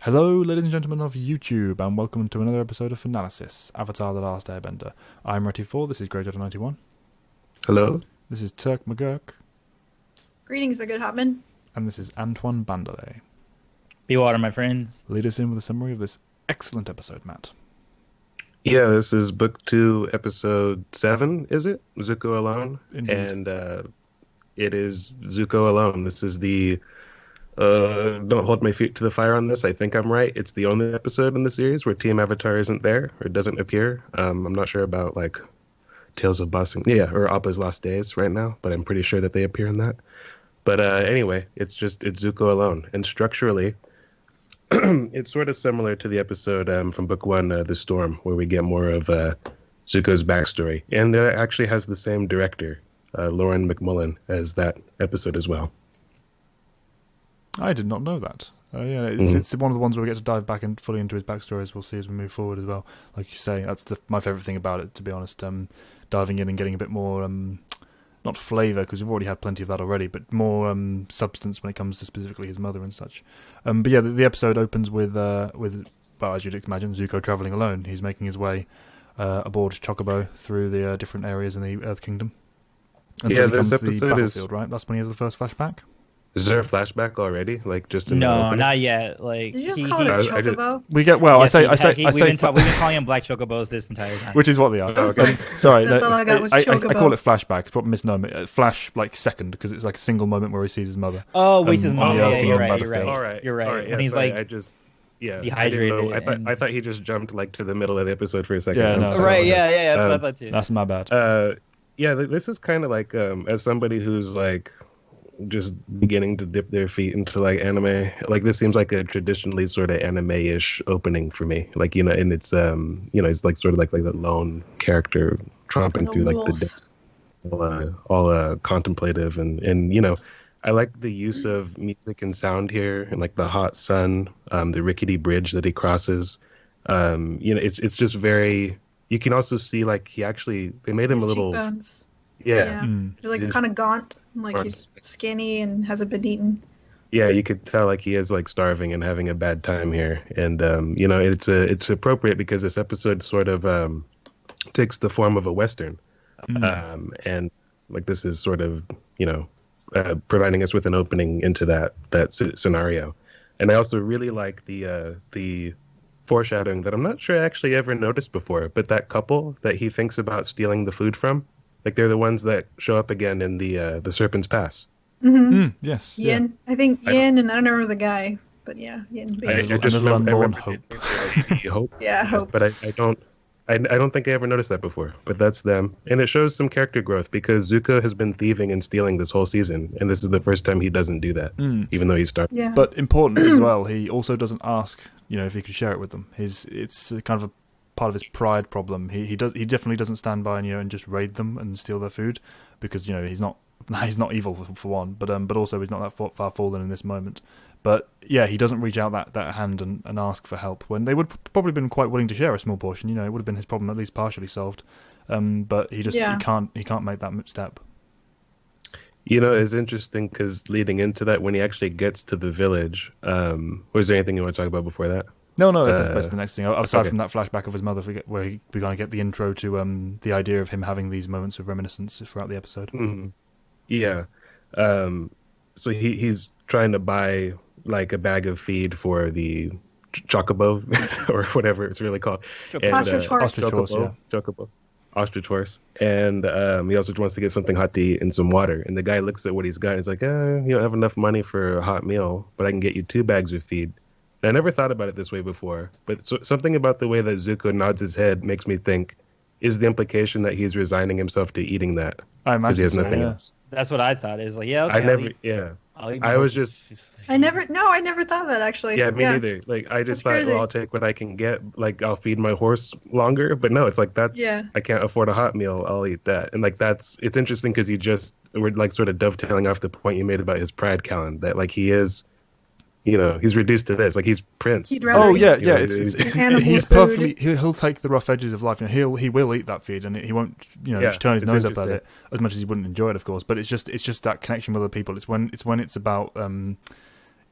Hello, ladies and gentlemen of YouTube, and welcome to another episode of Fanalysis, Avatar The Last Airbender. I'm Ready4, this is GreyJotter91. Hello. This is Turk McGurk. Greetings, my good Hotman. And this is Antoine Bandelay. Be water, my friends. Lead us in with a summary of this excellent episode, Matt. Yeah, this is Book 2, Episode 7, is it? Zuko Alone. Indeed. And it is Zuko Alone. This is the... don't hold my feet to the fire on this. I think I'm right. It's the only episode in the series where Team Avatar isn't there or doesn't appear. I'm not sure about like Tales of Bossing, or Appa's Lost Days right now, but I'm pretty sure that they appear in that. But anyway, it's Zuko Alone, and structurally, it's sort of similar to the episode from Book 1, The Storm, where we get more of Zuko's backstory, and it actually has the same director, Lauren McMullen, as that episode as well. I did not know that. It's one of the ones where we get to dive back and fully into his backstory, as we'll see as we move forward as well. Like you say, that's my favourite thing about it, to be honest. Diving in and getting a bit more, not flavour, because we've already had plenty of that already, but more substance when it comes to specifically his mother and such. But yeah, the episode opens with well, as you'd imagine, Zuko travelling alone. He's making his way aboard Chocobo through the different areas in the Earth Kingdom. Until he comes to the battlefield, right? That's when he has the first flashback. Is there a flashback already? Like just in No, not yet. Like, Did you just call it a chocobo? We get well. Yes, we've been calling him black chocobos this entire time. which is what they are. Okay. Sorry, That's all I got was I chocobo. call it flashback. It's probably misnomer. Flash like second because it's like a single moment where he sees his mother. Oh, wait, his mom. on the Earth Yeah, Kingdom you're right. battlefield. All right, You're right. all right. When Yeah, he's sorry, like, I just dehydrated I and- thought he just jumped like to the middle of the episode for a second. Yeah, I'm no, sorry. right. Yeah. That's what I thought too. That's my bad. Yeah, this is kind of like as somebody who's like just beginning to dip their feet into like anime. Like this seems like a traditionally sort of anime-ish opening for me. Like and it's it's like sort of like the lone character tromping through like the all contemplative and I like the use of music and sound here and like the hot sun, the rickety bridge that he crosses. It's just very. You can also see like they made him His a little. cheekbones. Yeah. He's like kind of gaunt, and like he's skinny and hasn't been eaten. Yeah, you could tell like he is like starving and having a bad time here, and it's appropriate because this episode sort of takes the form of a western, and like this is sort of providing us with an opening into that scenario, and I also really like the foreshadowing that I'm not sure I actually ever noticed before, but that couple that he thinks about stealing the food from. Like they're the ones that show up again in the Serpent's Pass. Yes. Yin. Yeah. I think Yin, and I don't remember the guy, but yeah, Yin. I just remember Hope. Yeah, Hope. But I don't think I ever noticed that before. But that's them, and it shows some character growth because Zuko has been thieving and stealing this whole season, and this is the first time he doesn't do that, even though he's starting. Yeah. But important as well, he also doesn't ask, if he could share it with them. It's kind of a part of his pride problem. He definitely doesn't stand by and just raid them and steal their food because he's not evil for one, but also he's not that far fallen in this moment. But yeah, he doesn't reach out that hand and ask for help when they would probably been quite willing to share a small portion. It would have been his problem at least partially solved. But he can't make that step. It's interesting because leading into that, when he actually gets to the village, was there anything you want to talk about before that? No, that's the next thing. Aside from that flashback of his mother, we're going to get the intro to the idea of him having these moments of reminiscence throughout the episode. Mm-hmm. Yeah. So he's trying to buy like a bag of feed for the chocobo or whatever it's really called. Ostrich horse. Chocobo. Ostrich horse. And he also wants to get something hot to eat and some water. And the guy looks at what he's got and he's like, you don't have enough money for a hot meal, but I can get you 2 bags of feed. And I never thought about it this way before, but something about the way that Zuko nods his head makes me think, is the implication that he's resigning himself to eating that? I imagine he has nothing else. That's what I thought. It was like, yeah, okay. I never thought of that actually. Yeah, me neither. Like I just thought, I'll take what I can get. Like I'll feed my horse longer, but no, it's like I can't afford a hot meal. I'll eat that, and like it's interesting because we're like sort of dovetailing off the point you made about his pride, Callan, that like he is. He's reduced to this. Like he's Prince. He's he's perfectly. He'll take the rough edges of life. He will eat that feed, and he won't. Just turn his nose up at it as much as he wouldn't enjoy it, of course. But it's just that connection with other people. It's when it's about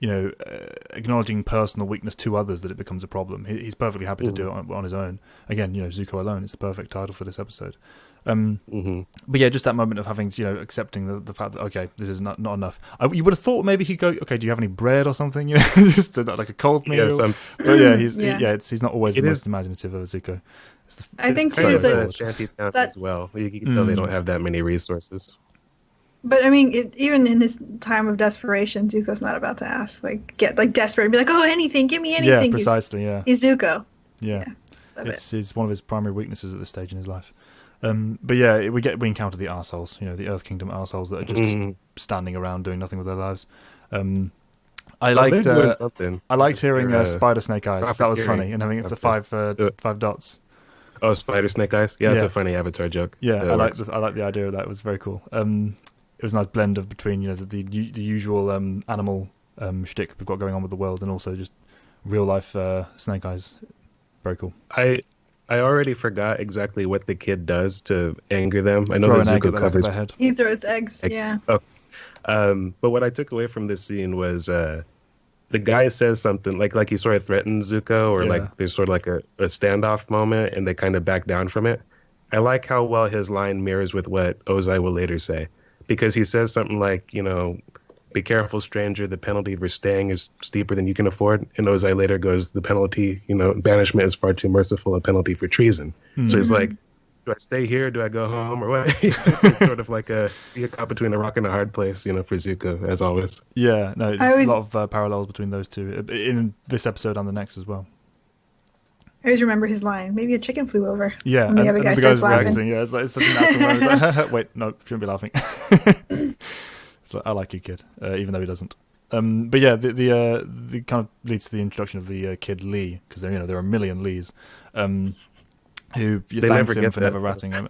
acknowledging personal weakness to others, that it becomes a problem. He's perfectly happy to do it on his own. Again, Zuko alone is the perfect title for this episode. But yeah, just that moment of having, accepting the fact that, okay, this is not enough. You would have thought maybe he'd go, okay, do you have any bread or something? Just like a cold meal. But yeah, he's not always the most imaginative of Zuko. I think too is a shanty town as well. You can tell they don't have that many resources. But I mean, even in his time of desperation, Zuko's not about to ask, get desperate and be like, oh, anything, give me anything. Yeah, precisely. He's Zuko. Yeah, it's one of his primary weaknesses at this stage in his life. But yeah, we encounter the arseholes, the Earth Kingdom arseholes that are just standing around doing nothing with their lives. I liked hearing Spider Snake Eyes. That was funny, and having the five dots. Oh, Spider Snake Eyes. Yeah, it's a funny Avatar joke. Yeah, I like the idea of that. It was very cool. It was a nice blend of between the usual animal shtick we've got going on with the world, and also just real life Snake Eyes. Very cool. I already forgot exactly what the kid does to anger them. I know that Zuko covers their head. He throws eggs. Yeah. Oh. But what I took away from this scene was the guy says something like he sort of threatens Zuko, or like there's sort of like a standoff moment, and they kind of back down from it. I like how well his line mirrors with what Ozai will later say, because he says something like, be careful, stranger, the penalty for staying is steeper than you can afford. And Ozai later goes, the penalty, banishment is far too merciful a penalty for treason. Mm-hmm. So he's like, do I stay here? Do I go home? Or what? It's sort of like be a cop between a rock and a hard place, for Zuko, as always. Yeah, no, there's a lot of parallels between those two in this episode and the next as well. I always remember his line. Maybe a chicken flew over. Yeah, and the other guy starts laughing. Yeah, it's such a natural moment. It's like, wait, no, shouldn't be laughing. So I like you, kid, even though he doesn't. But yeah, the kind of leads to the introduction of the kid Lee, because there are a million Lees, who thanks him for never ratting him,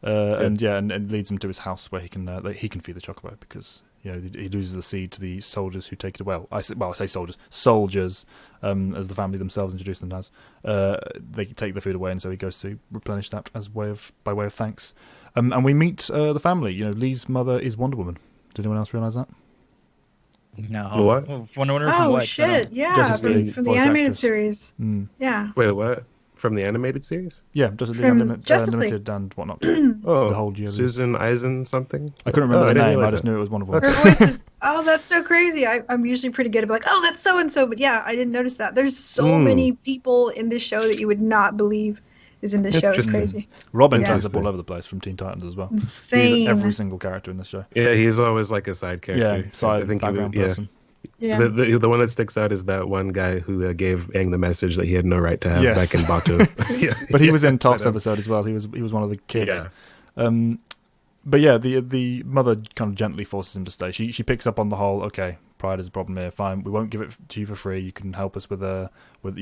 and leads him to his house where he can feed the chocobo, because he loses the seed to the soldiers who take it away. I say soldiers, as the family themselves introduce them as. They take the food away, and so he goes to replenish that by way of thanks. And we meet the family. Lee's mother is Wonder Woman. Did anyone else realise that? No. What? Wonder Woman from what? Oh shit! Yeah, from the animated series. Yeah. Wait, what? From the animated series? Yeah, Justice League Unlimited and whatnot. The whole year. Susan Eisen something? I couldn't remember the name. I just knew it was one of them. Her voice is, that's so crazy. I'm usually pretty good at like, oh, that's so and so, but yeah, I didn't notice that. There's so many people in this show that you would not believe is in this show. It's crazy. Robin turns up all over the place from Teen Titans as well. Insane. He's every single character in this show. Yeah, he's always like a side character. Yeah, background person. Yeah. The one that sticks out is that one guy who gave Aang the message that he had no right to have back in Bato. But he was in Toph's episode as well. He was one of the kids. Yeah. But yeah, the mother kind of gently forces him to stay. She picks up on the whole, okay, pride is a problem here. Fine, we won't give it to you for free. You can help us you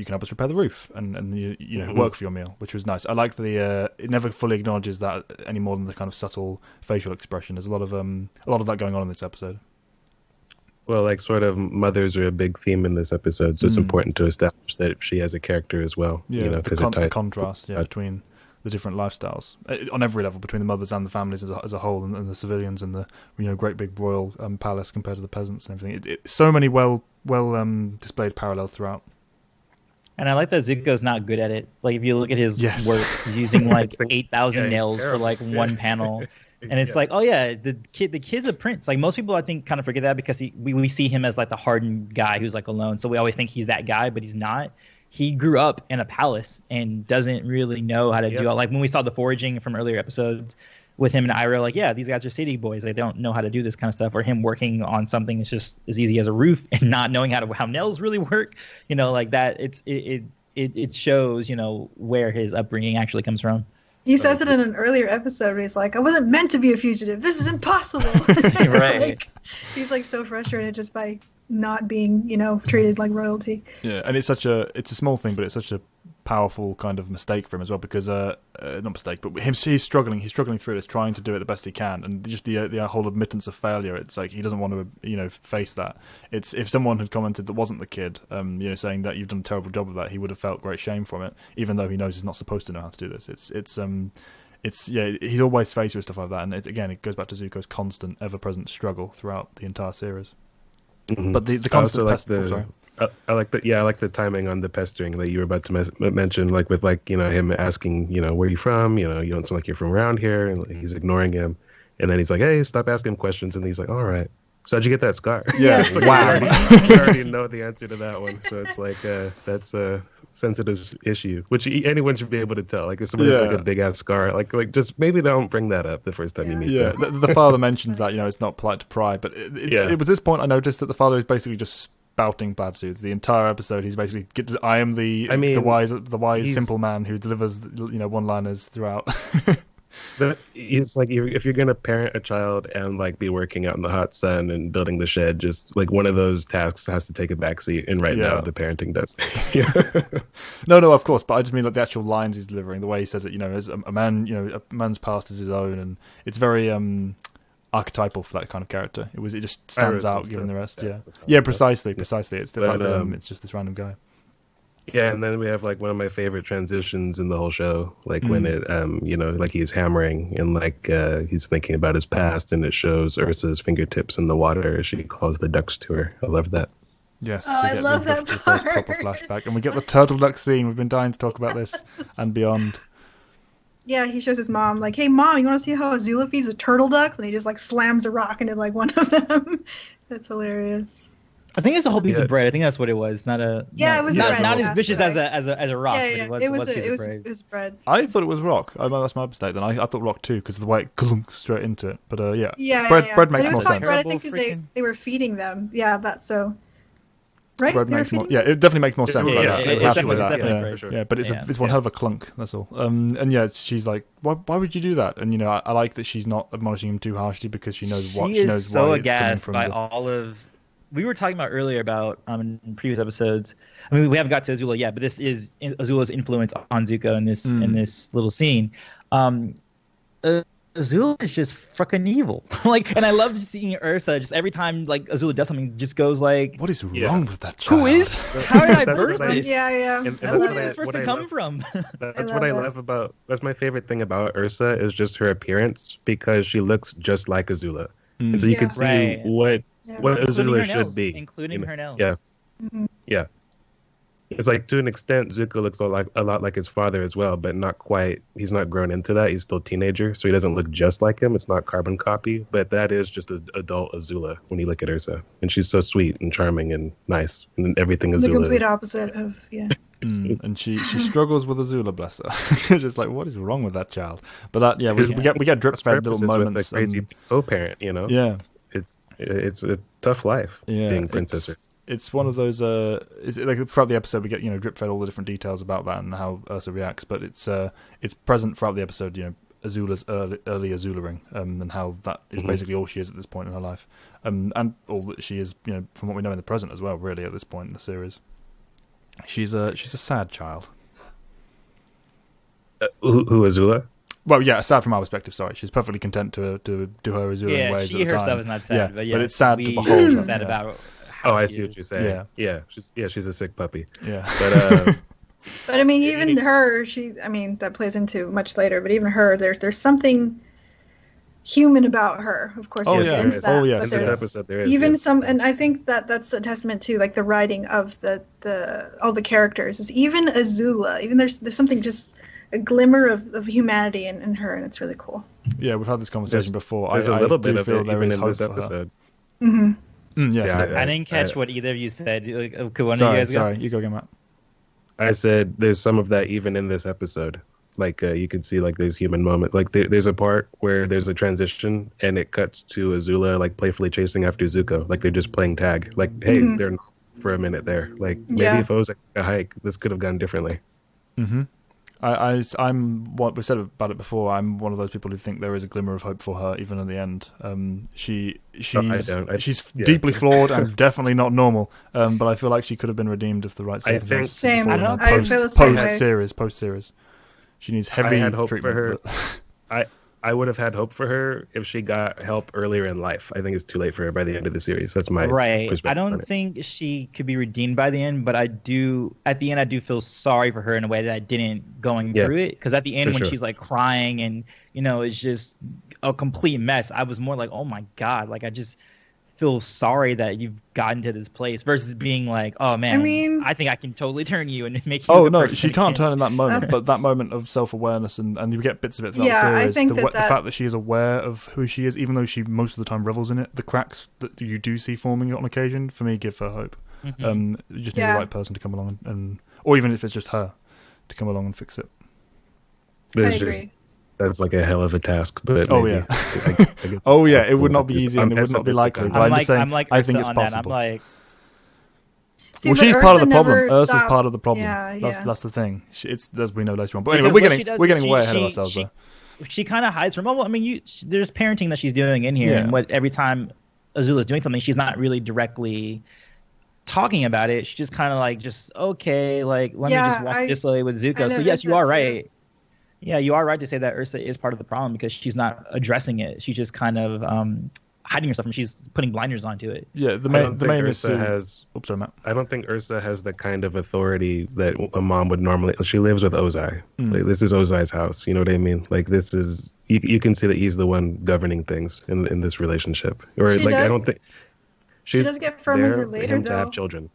can help us repair the roof and work for your meal, which was nice. I like it never fully acknowledges that any more than the kind of subtle facial expression. There's a lot of that going on in this episode. Well, sort of mothers are a big theme in this episode, so it's important to establish that she has a character as well. Yeah, the contrast between the different lifestyles on every level, between the mothers and the families as a whole, and the civilians and the great big royal palace compared to the peasants and everything. So many well displayed parallels throughout. And I like that Zuko's not good at it. Like if you look at his work, he's using 8,000 nails for one panel. And it's like, oh yeah, the kid's a prince. Like most people, I think, kind of forget that because we see him as the hardened guy who's alone. So we always think he's that guy, but he's not. He grew up in a palace and doesn't really know how to do it. Like when we saw the foraging from earlier episodes with him and Iroh, these guys are city boys. They don't know how to do this kind of stuff. Or him working on something that's just as easy as a roof and not knowing how nails really work. That. It shows where his upbringing actually comes from. He says it in an earlier episode where he's like, I wasn't meant to be a fugitive. This is impossible. Right. He's so frustrated just by not being, treated like royalty. Yeah, and it's a small thing, but it's such a powerful kind of mistake for him as well, because not mistake, but he's struggling through this, trying to do it the best he can, and just the whole admittance of failure. It's like he doesn't want to face that. It's if someone had commented that wasn't the kid, saying that you've done a terrible job of that, he would have felt great shame from it, even though he knows he's not supposed to know how to do this. He's always faced with stuff like that, and it goes back to Zuko's constant, ever-present struggle throughout the entire series. Mm-hmm. But the constant I like the timing on the pestering that you were about to mention, like with like him asking where you from, you don't sound like you're from around here, and like, he's ignoring him, and then he's like, hey, stop asking questions, and he's like, all right. So how'd you get that scar? Yeah, it's like, wow. You already know the answer to that one, so it's like that's a sensitive issue, which anyone should be able to tell. Like if somebody's like a big ass scar, like just maybe don't bring that up the first time you meet them. The father mentions that it's not polite to pry, but it was this point I noticed that the father is basically just spouting platitudes the entire episode. He's basically I am the wise simple man who delivers one-liners throughout. It's like if you're gonna parent a child and like be working out in the hot sun and building the shed, just like one of those tasks has to take a backseat, and now the parenting does. No, of course, but I just mean like the actual lines he's delivering, the way he says it. As a man, a man's past is his own, and it's very archetypal for that kind of character. It just stands out given the rest. Precisely. It's the fact that it's just this random guy. Yeah, and then we have like one of my favorite transitions in the whole show, like when it, like he's hammering and like he's thinking about his past, and it shows Ursa's fingertips in the water as she calls the ducks to her. I love that. Yes, I love that part. First proper flashback, and we get the turtle duck scene. We've been dying to talk about this and beyond. Yeah, he shows his mom, like, hey, Mom, you want to see how Azula feeds a turtle duck? And he just, like, slams a rock into, like, one of them. That's hilarious. I think it's a whole piece of bread. I think that's what it was. Not a it was bread. Not as vicious as a rock. Yeah, but it was bread. I thought it was rock. That's my mistake. Then I thought rock too because of the way it clunks straight into it. But bread makes more sense. Bread, I think because they were feeding them. Yeah, that's so. Right? Bread makes more. Yeah, it definitely makes more sense like that. It's definitely for sure. Yeah, but it's one hell of a clunk. That's all. And she's like, why would you do that? And I like that she's not admonishing him too harshly because she knows why it's coming from. All of. We were talking about earlier about in previous episodes. I mean, we haven't got to Azula yet, but this is Azula's influence on Zuko in this little scene. Azula is just fucking evil. And I love seeing Ursa just every time like Azula does something, just goes like, "What is wrong with that child? Who is? How did I birth this? Yeah. And who did this person come from?" That's what I love about. That's my favorite thing about Ursa is just her appearance because she looks just like Azula, and so you can see what Azula should be, including her nails. Yeah, yeah. It's like to an extent, Zuko looks a lot like his father as well, but not quite. He's not grown into that. He's still a teenager, so he doesn't look just like him. It's not carbon copy, but that is just an adult Azula when you look at Ursa, and she's so sweet and charming and nice, and everything Azula. The complete opposite of and she struggles with Azula, bless her. Just like, what is wrong with that child? But that we get drip fed little moments. With a crazy co-parent, Yeah, it's a tough life being princess. It's one of those. Like throughout the episode, we get drip fed all the different details about that and how Ursa reacts. But it's present throughout the episode. Azula's early Azula-ring, and how that is basically all she is at this point in her life, and all that she is. From what we know in the present as well. Really, at this point in the series, she's a sad child. Who Azula? Well, yeah, sad from our perspective. Sorry, she's perfectly content to do her Azula ways. She at the time. herself is not sad, but it's sad to behold. Sad about. I see what you're saying. She's a sick puppy. Yeah, but I mean, even her, that plays into much later. But even her, there's something human about her. Of course, in this episode there is even some, and I think that's a testament to like the writing of all the characters. Is even Azula, even there's something just a glimmer of humanity in her, and it's really cool. Yeah, we've had this conversation before. There's a little bit of it even in this episode. Yes, I didn't catch what either of you said. Could one of you guys go? Sorry, you go again, Matt. I said there's some of that even in this episode. Like you can see like there's human moment. Like there's a part where there's a transition and it cuts to Azula like playfully chasing after Zuko. Like they're just playing tag. Like hey, they're not for a minute there. Like maybe if it was a hike, this could have gone differently. I'm what we said about it before. I'm one of those people who think there is a glimmer of hope for her, even in the end. She's deeply flawed and definitely not normal. But I feel like she could have been redeemed if the right circumstances. Same. Post series. She needs heavy hope treatment for her. I would have had hope for her if she got help earlier in life. I think it's too late for her by the end of the series. That's my perspective. I don't think she could be redeemed by the end, but at the end I do feel sorry for her in a way that I didn't going through it. Because at the end when she's like crying and it's just a complete mess, I was more like, oh my god, like feel sorry that you've gotten to this place versus being like, oh man, I think I can totally turn you and make you. Oh no, she can't turn in that moment, but that moment of self-awareness and you get bits of it throughout the series. I think the fact that she is aware of who she is, even though she most of the time revels in it, the cracks that you do see forming on occasion, for me, give her hope. You just need the right person to come along and or even if it's just her to come along and fix it. I agree. That's like a hell of a task, but it would not be easy and it would not be likely. But I'm just saying, I think it's possible. I'm like, well, she's part of the problem. Ursa's part of the problem. That's the thing. It's as we know later on. But anyway, we're getting way ahead of ourselves there. She kind of hides from. Well, I mean, there's parenting that she's doing in here, and every time Azula's doing something, she's not really directly talking about it. She's just kind of like, okay, like let me just walk this way with Zuko. So yes, you are right. Yeah, you are right to say that Ursa is part of the problem because she's not addressing it. She's just kind of hiding herself, and she's putting blinders onto it. Yeah, the main Ursa has. Oops, sorry, Matt. I don't think Ursa has the kind of authority that a mom would normally. She lives with Ozai. Like, this is Ozai's house. You know what I mean? Like this is. You can see that he's the one governing things in this relationship. Or I don't think. She does get firm with her later, though. To have children.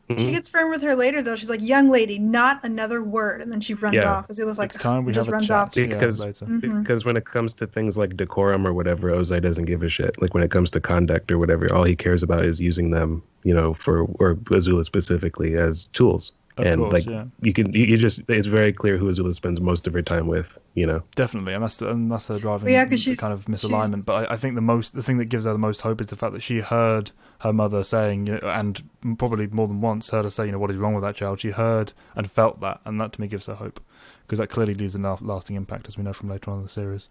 She gets firm with her later, though. She's like, "Young lady, not another word," and then she runs off. Azula's like, "It's time we just have runs a chat." off. Because when it comes to things like decorum or whatever, Ozai doesn't give a shit. Like when it comes to conduct or whatever, all he cares about is using them, or Azula specifically as tools. It's very clear who Azula spends most of her time with, Definitely, and that's the driving kind of misalignment. But I think the thing that gives her the most hope is the fact that she heard her mother saying, and probably more than once heard her say, what is wrong with that child. She heard and felt that, and that to me gives her hope, because that clearly leaves a lasting impact, as we know from later on in the series.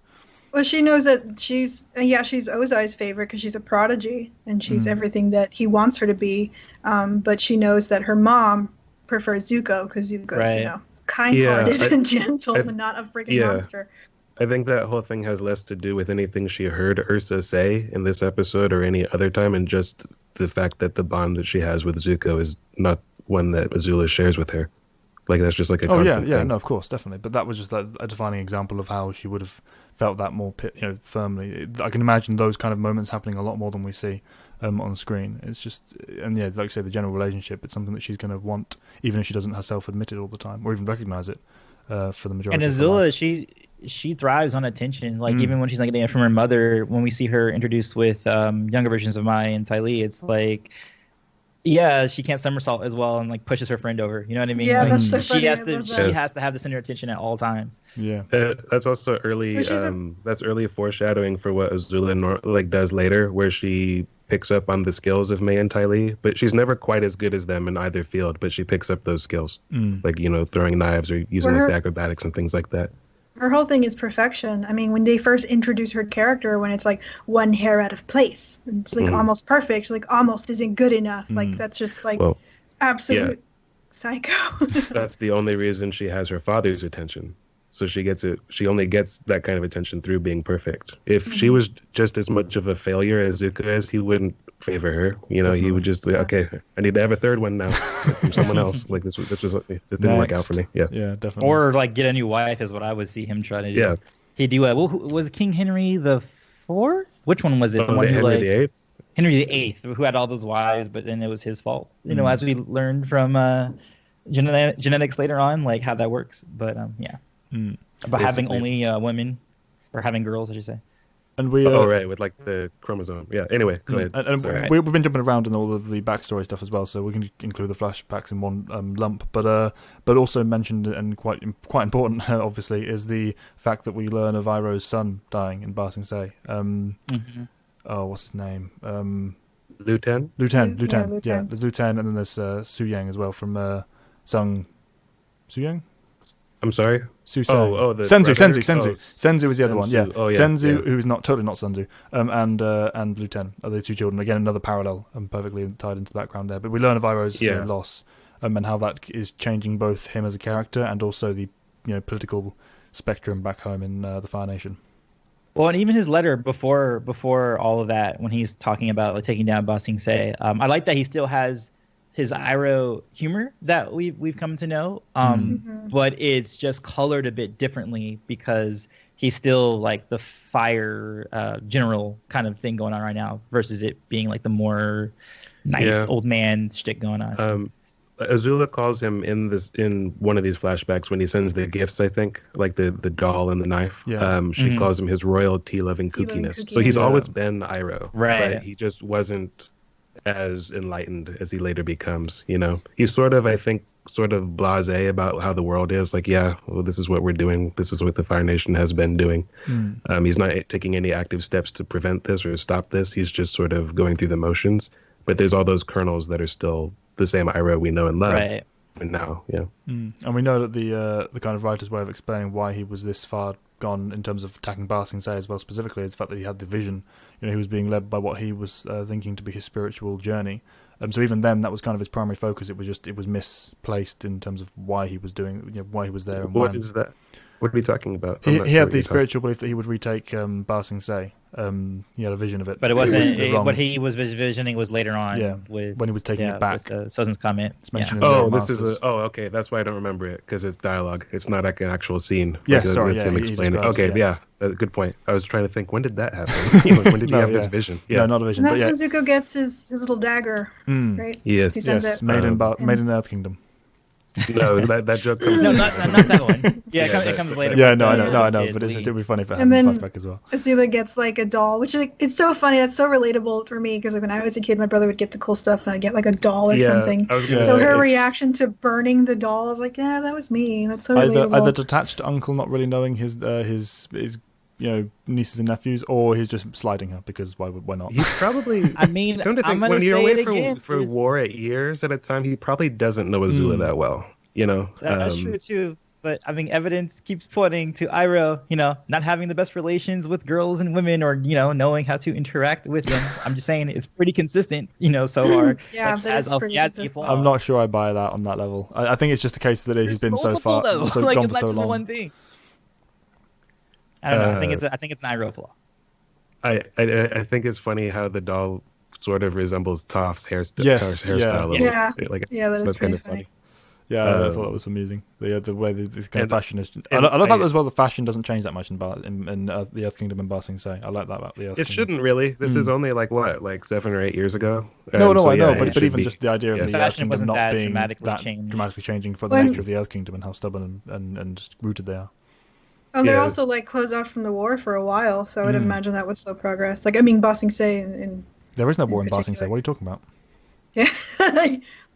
Well, she knows that she's Ozai's favorite because she's a prodigy and she's everything that he wants her to be. But she knows that her mom prefers Zuko because Zuko's, kind-hearted and gentle and not a freaking monster. I think that whole thing has less to do with anything she heard Ursa say in this episode or any other time, and just the fact that the bond that she has with Zuko is not one that Azula shares with her. Like, that's just like a constant thing. No, of course, definitely. But that was just a defining example of how she would have felt that more firmly. I can imagine those kind of moments happening a lot more than we see on screen. It's just, and like I say, the general relationship, it's something that she's going to want, even if she doesn't herself admit it all the time, or even recognize it for the majority of her life. And Azula, she thrives on attention. Like, even when she's not getting it from her mother, when we see her introduced with younger versions of Mai and Ty Lee, it's like, she can't somersault as well and like pushes her friend over. You know what I mean? Yeah, like, that's so funny. She has to have the center attention at all times. Yeah, that's also early. That's early foreshadowing for what Azula does later, where she picks up on the skills of Mai and Ty Lee, but she's never quite as good as them in either field. But she picks up those skills, like throwing knives or using acrobatics and things like that. Her whole thing is perfection. I mean, when they first introduce her character, when it's like one hair out of place, it's like almost perfect, like almost isn't good enough. Like that's just like absolute psycho. That's the only reason she has her father's attention. So she gets it. She only gets that kind of attention through being perfect. If she was just as much of a failure as Zuko is, he wouldn't favor her. Definitely. He would just okay, I need to have a third one now from someone else. Like this didn't work out for me. Yeah, definitely. Or like get a new wife is what I would see him try to do. Yeah, he'd do was King Henry the Fourth? Which one was it? The one Henry the Eighth. Henry the Eighth, who had all those wives, but then it was his fault. As we learned from genetics later on, like how that works. But about having only women, or having girls, I should say. And we right, with like the chromosome. Yeah. Anyway, go ahead. And we've been jumping around in all of the backstory stuff as well, so we can include the flashbacks in one lump. But also mentioned and quite important, obviously, is the fact that we learn of Iroh's son dying in Ba Sing Se. Oh, what's his name? Lieutenant. Yeah, there's Lieutenant, and then there's Su Yang as well from Su Yang. I'm sorry? Senzu. Senzu is the other one, yeah. Senzu, who's totally not Senzu, and Lieutenant are the two children. Again, another parallel, perfectly tied into the background there. But we learn of Iroh's loss, and how that is changing both him as a character and also the political spectrum back home in the Fire Nation. Well, and even his letter before all of that, when he's talking about taking down Ba Sing Se, I like that he still has his Iroh humor that we've come to know, but it's just colored a bit differently because he's still like the fire general kind of thing going on right now, versus it being like the more nice old man shtick going on. Azula calls him in one of these flashbacks when he sends the gifts, I think, like the doll and the knife. She calls him his royal tea-loving kookiness. So he's always been Iroh, right? But he just wasn't as enlightened as he later becomes. You know, he's sort of, I think, sort of blasé about how the world is. Like, yeah, well, this is what we're doing. This is what the Fire Nation has been doing. He's not taking any active steps to prevent this or stop this. He's just sort of going through the motions. But there's all those kernels that are still the same Iroh we know and love. Right. And now, And we know that the kind of writer's way of explaining why he was this far gone in terms of attacking Ba Sing Se as well, specifically, is the fact that he had the vision. You know, he was being led by what he was thinking to be his spiritual journey. So even then, that was kind of his primary focus. It was misplaced in terms of why he was doing, why he was there. And what is that? What are you talking about? He had the spiritual belief that he would retake Ba Sing Se. He had a vision of it. But it wasn't what he was visioning was later on. When he was taking it back. Sozin's comment. Okay. That's why I don't remember it, because it's dialogue. It's not like an actual scene. Him explaining. Good point. I was trying to think, when did that happen? When did he have this vision? No, not a vision. And that's when Zuko gets his little dagger, right? Yes. Made in Earth Kingdom. No, that joke comes. No, not that one. Yeah, it comes later. Yeah, no, I know, but it'll be funny for him to flashback as well. Azula gets like a doll, which is it's so funny. That's so relatable for me, because when I was a kid, my brother would get the cool stuff, and I'd get like a doll or something. So her reaction to burning the doll is like, yeah, that was me. That's so relatable. Either detached uncle not really knowing his nieces and nephews, or he's just sliding her, because why not? He's probably. I mean, when you're away for war at years at a time, he probably doesn't know Azula that well. That's true too. But I mean, evidence keeps pointing to Iroh, not having the best relations with girls and women, or knowing how to interact with them. I'm just saying it's pretty consistent, so far. Yeah, that's pretty consistent. I'm not sure I buy that on that level. I think it's just a case that he's been so far, gone for so long. One thing. I don't know. I think it's an Iroh flaw. I think it's funny how the doll sort of resembles Toph's hairstyle. That's kind of funny. Yeah, I thought that was amusing. The way the kind of fashion is. I love that as well. The fashion doesn't change that much in the Earth Kingdom and Ba Sing Se. I like that about the Earth Kingdom. It shouldn't really. This is only like 7 or 8 years ago. I know, but even just the idea of the Earth Kingdom not being dramatically changing for the nature of the Earth Kingdom and how stubborn and rooted they are. And they're also closed off from the war for a while, so I would imagine that would slow progress. Ba Sing Se in there is no war in Ba Sing Se. What are you talking about? Yeah.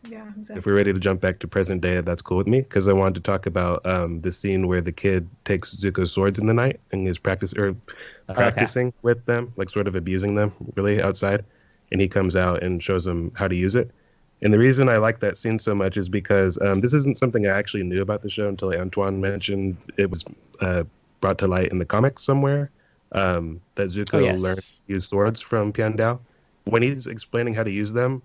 Yeah, exactly. If we're ready to jump back to present day, that's cool with me, because I wanted to talk about the scene where the kid takes Zuko's swords in the night and is practicing with them, sort of abusing them, really, outside. And he comes out and shows them how to use it. And the reason I like that scene so much is because this isn't something I actually knew about the show until Antoine mentioned it was brought to light in the comics somewhere, that Zuko learned to use swords from Piandao. When he's explaining how to use them,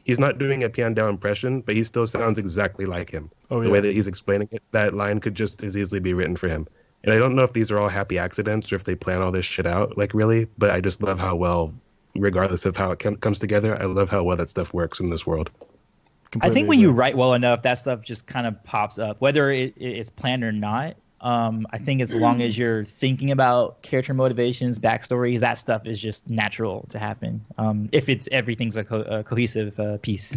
he's not doing a Piandao impression, but he still sounds exactly like him. The way that he's explaining it, that line could just as easily be written for him. And I don't know if these are all happy accidents or if they plan all this shit out, really, but I just love how well, regardless of how it comes together, I love how well that stuff works in this world. I think when you write well enough, that stuff just kind of pops up, whether it's planned or not. I think as long as you're thinking about character motivations, backstories, that stuff is just natural to happen. If everything's a cohesive piece.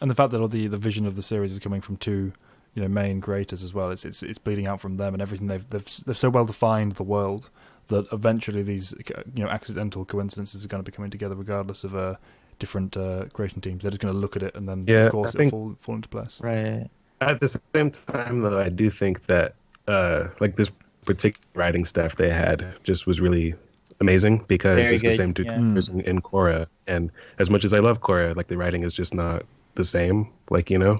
And the fact that all the vision of the series is coming from two, main creators as well. It's bleeding out from them, and everything they've so well defined the world that eventually these accidental coincidences are going to be coming together regardless of different creation teams. They're just going to look at it and then of course it'll fall into place. Right. At the same time, though, I do think that this particular writing staff they had just was really amazing, because it's the same two creators in Korra, and as much as I love Korra, the writing is just not the same,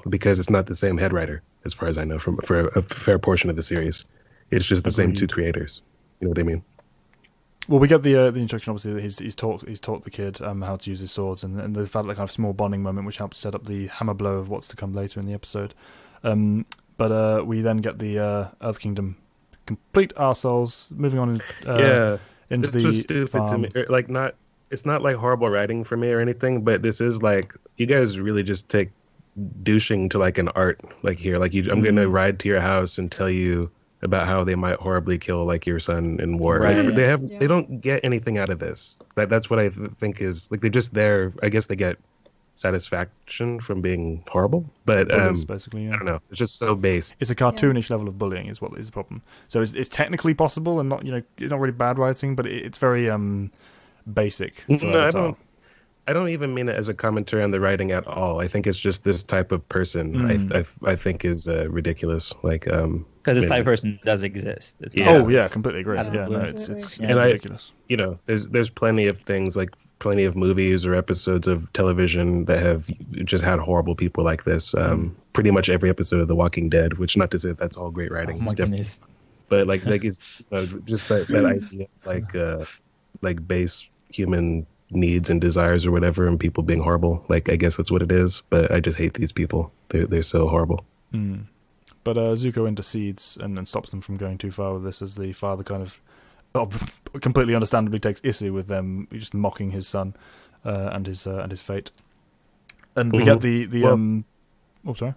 because it's not the same head writer as far as I know for a fair portion of the series. It's just the same two creators. You know what I mean? Well, we get the instruction, obviously, that he's taught the kid how to use his swords, and they've had kind of small bonding moment, which helps set up the hammer blow of what's to come later in the episode. But we then get the Earth Kingdom complete arseholes moving on into the was stupid farm. To me. It's not horrible writing for me or anything, but this is you guys really just take douching to an art here. I'm going to ride to your house and tell you about how they might horribly kill like your son in war. Right. They don't get anything out of this. That's what I think is like they're just there. I guess they get satisfaction from being horrible, but basically, yeah. I don't know. It's just so base. It's a cartoonish level of bullying, is what is the problem. So it's technically possible, and not it's not really bad writing, but it's very basic. For I don't even mean it as a commentary on the writing at all. I think it's just this type of person. I think is ridiculous. Like because this type of person does exist. Completely agree. Yeah, no, it's ridiculous. There's plenty of things like plenty of movies or episodes of television that have just had horrible people like this. Pretty much every episode of The Walking Dead, which not to say that's all great writing. Oh my goodness. But like it's just that idea like base human needs and desires or whatever, and people being horrible. Like I guess that's what it is. But I just hate these people. They're so horrible. But Zuko intercedes and stops them from going too far with this, as the father kind of completely understandably takes issue with them just mocking his son and his fate. And we get sorry.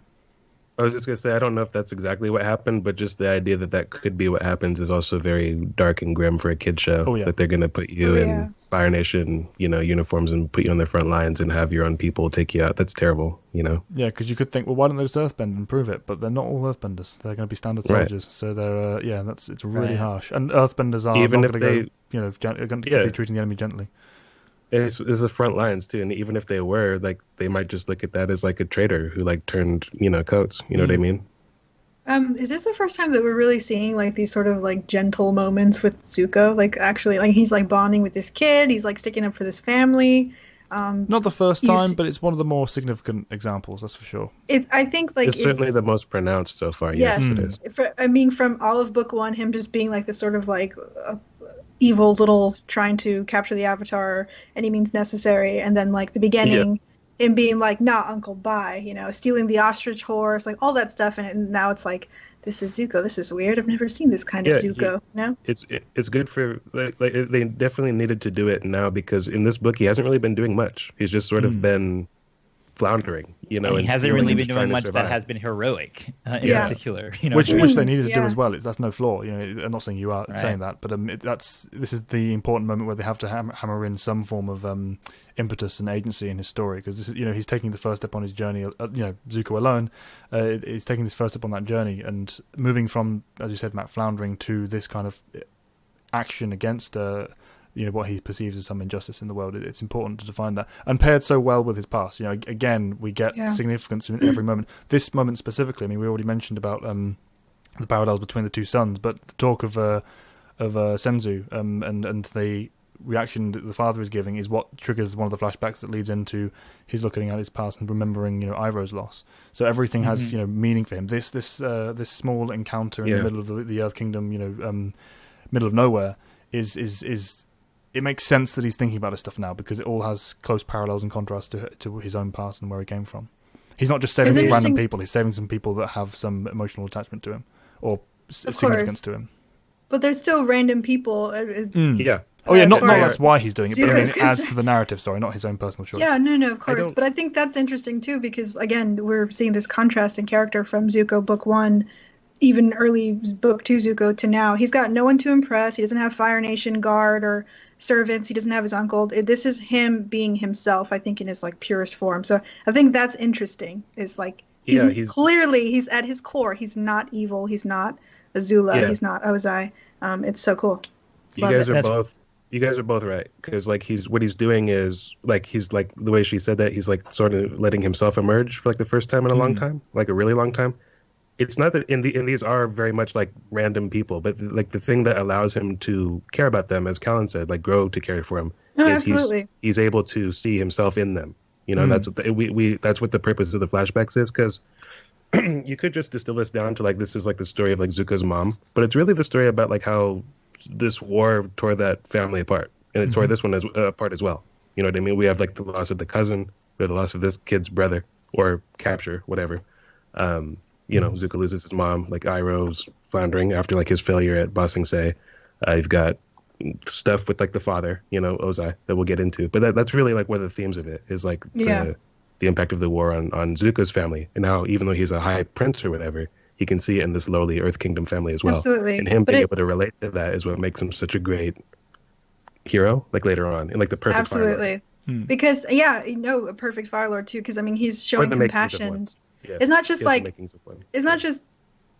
I was just going to say, I don't know if that's exactly what happened, but just the idea that could be what happens is also very dark and grim for a kid show. Oh, yeah. That they're going to put you in Fire Nation, uniforms and put you on the front lines and have your own people take you out. That's terrible, Yeah, because you could think, well, why don't they just earthbend and prove it? But they're not all earthbenders. They're going to be standard soldiers. Right. So they're, it's really harsh. And earthbenders are even not if going to go, are going to be treating the enemy gently. It's the front lines too, and even if they were, like, they might just look at that as like a traitor who like turned, coats. You know what I mean? Is this the first time that we're really seeing like these sort of like gentle moments with Zuko? Like actually, like he's like bonding with this kid. He's like sticking up for this family. Not the first time, but it's one of the more significant examples. That's for sure. I think like it's certainly the most pronounced so far. Yes, it is. From all of book one, him just being like this sort of like evil little trying to capture the Avatar any means necessary, and then like the beginning. And being like, nah, Uncle, bye, stealing the ostrich horse, like all that stuff. And now it's like, this is Zuko. This is weird. I've never seen this kind of Zuko. It's good for, like, they definitely needed to do it now, because in this book, he hasn't really been doing much. He's just sort of been floundering, and he hasn't really been doing much that has been heroic in particular, which they needed to do as well. That's no flaw. I'm not saying you are saying that, but this is the important moment where they have to hammer in some form of impetus and agency in his story, because this is he's taking the first step on his journey. Zuko alone, he's taking his first step on that journey and moving from, as you said, Matt, floundering to this kind of action against what he perceives as some injustice in the world. It's important to define that, and paired so well with his past. Again, we get significance in every moment. This moment specifically, we already mentioned about the parallels between the two sons, but the talk of Senzu and the reaction that the father is giving is what triggers one of the flashbacks that leads into his looking at his past and remembering Iroh's loss. So everything has meaning for him. This small encounter in the middle of the Earth Kingdom, middle of nowhere, is it makes sense that he's thinking about this stuff now, because it all has close parallels and contrast to his own past and where he came from. He's not just saving some random people, he's saving some people that have some emotional attachment to him or significance to him. But they're still random people. Yeah. Oh yeah, not that's why he's doing it, but it adds to the narrative, not his own personal choice. Yeah, no, of course. But I think that's interesting too, because again, we're seeing this contrast in character from Zuko book 1, even early book 2 Zuko, to now. He's got no one to impress. He doesn't have Fire Nation guard or servants. He doesn't have his uncle. This is him being himself, I think, in his like purest form. So I think that's interesting. Is like he's at his core. He's not evil. He's not Azula. Yeah. He's not Ozai. It's so cool. You guys are both right, because like what he's doing is like he's like the way she said that he's like sort of letting himself emerge for like the first time in a long time, like a really long time. It's not that in these are very much like random people, but like the thing that allows him to care about them, as Callan said, like grow to care for him, is he's able to see himself in them. That's what that's what the purpose of the flashbacks is, because you could just distill this down to like this is like the story of like Zuko's mom, but it's really the story about like how this war tore that family apart, and it tore this one apart as well. You know what I mean? We have like the loss of the cousin, we have the loss of this kid's brother, or capture, whatever. Zuko loses his mom, like Iroh's floundering after like his failure at Ba Sing Se. You've got stuff with like the father, Ozai, that we'll get into. But that's really like one of the themes of it, is like the impact of the war on Zuko's family, and how even though he's a high prince or whatever, he can see it in this lowly Earth Kingdom family as well. Absolutely. And him being able to relate to that is what makes him such a great hero, like later on, and like the perfect absolutely. Because a perfect Fire Lord too. Because I mean, he's showing compassion. Yeah. It's not just like it's not just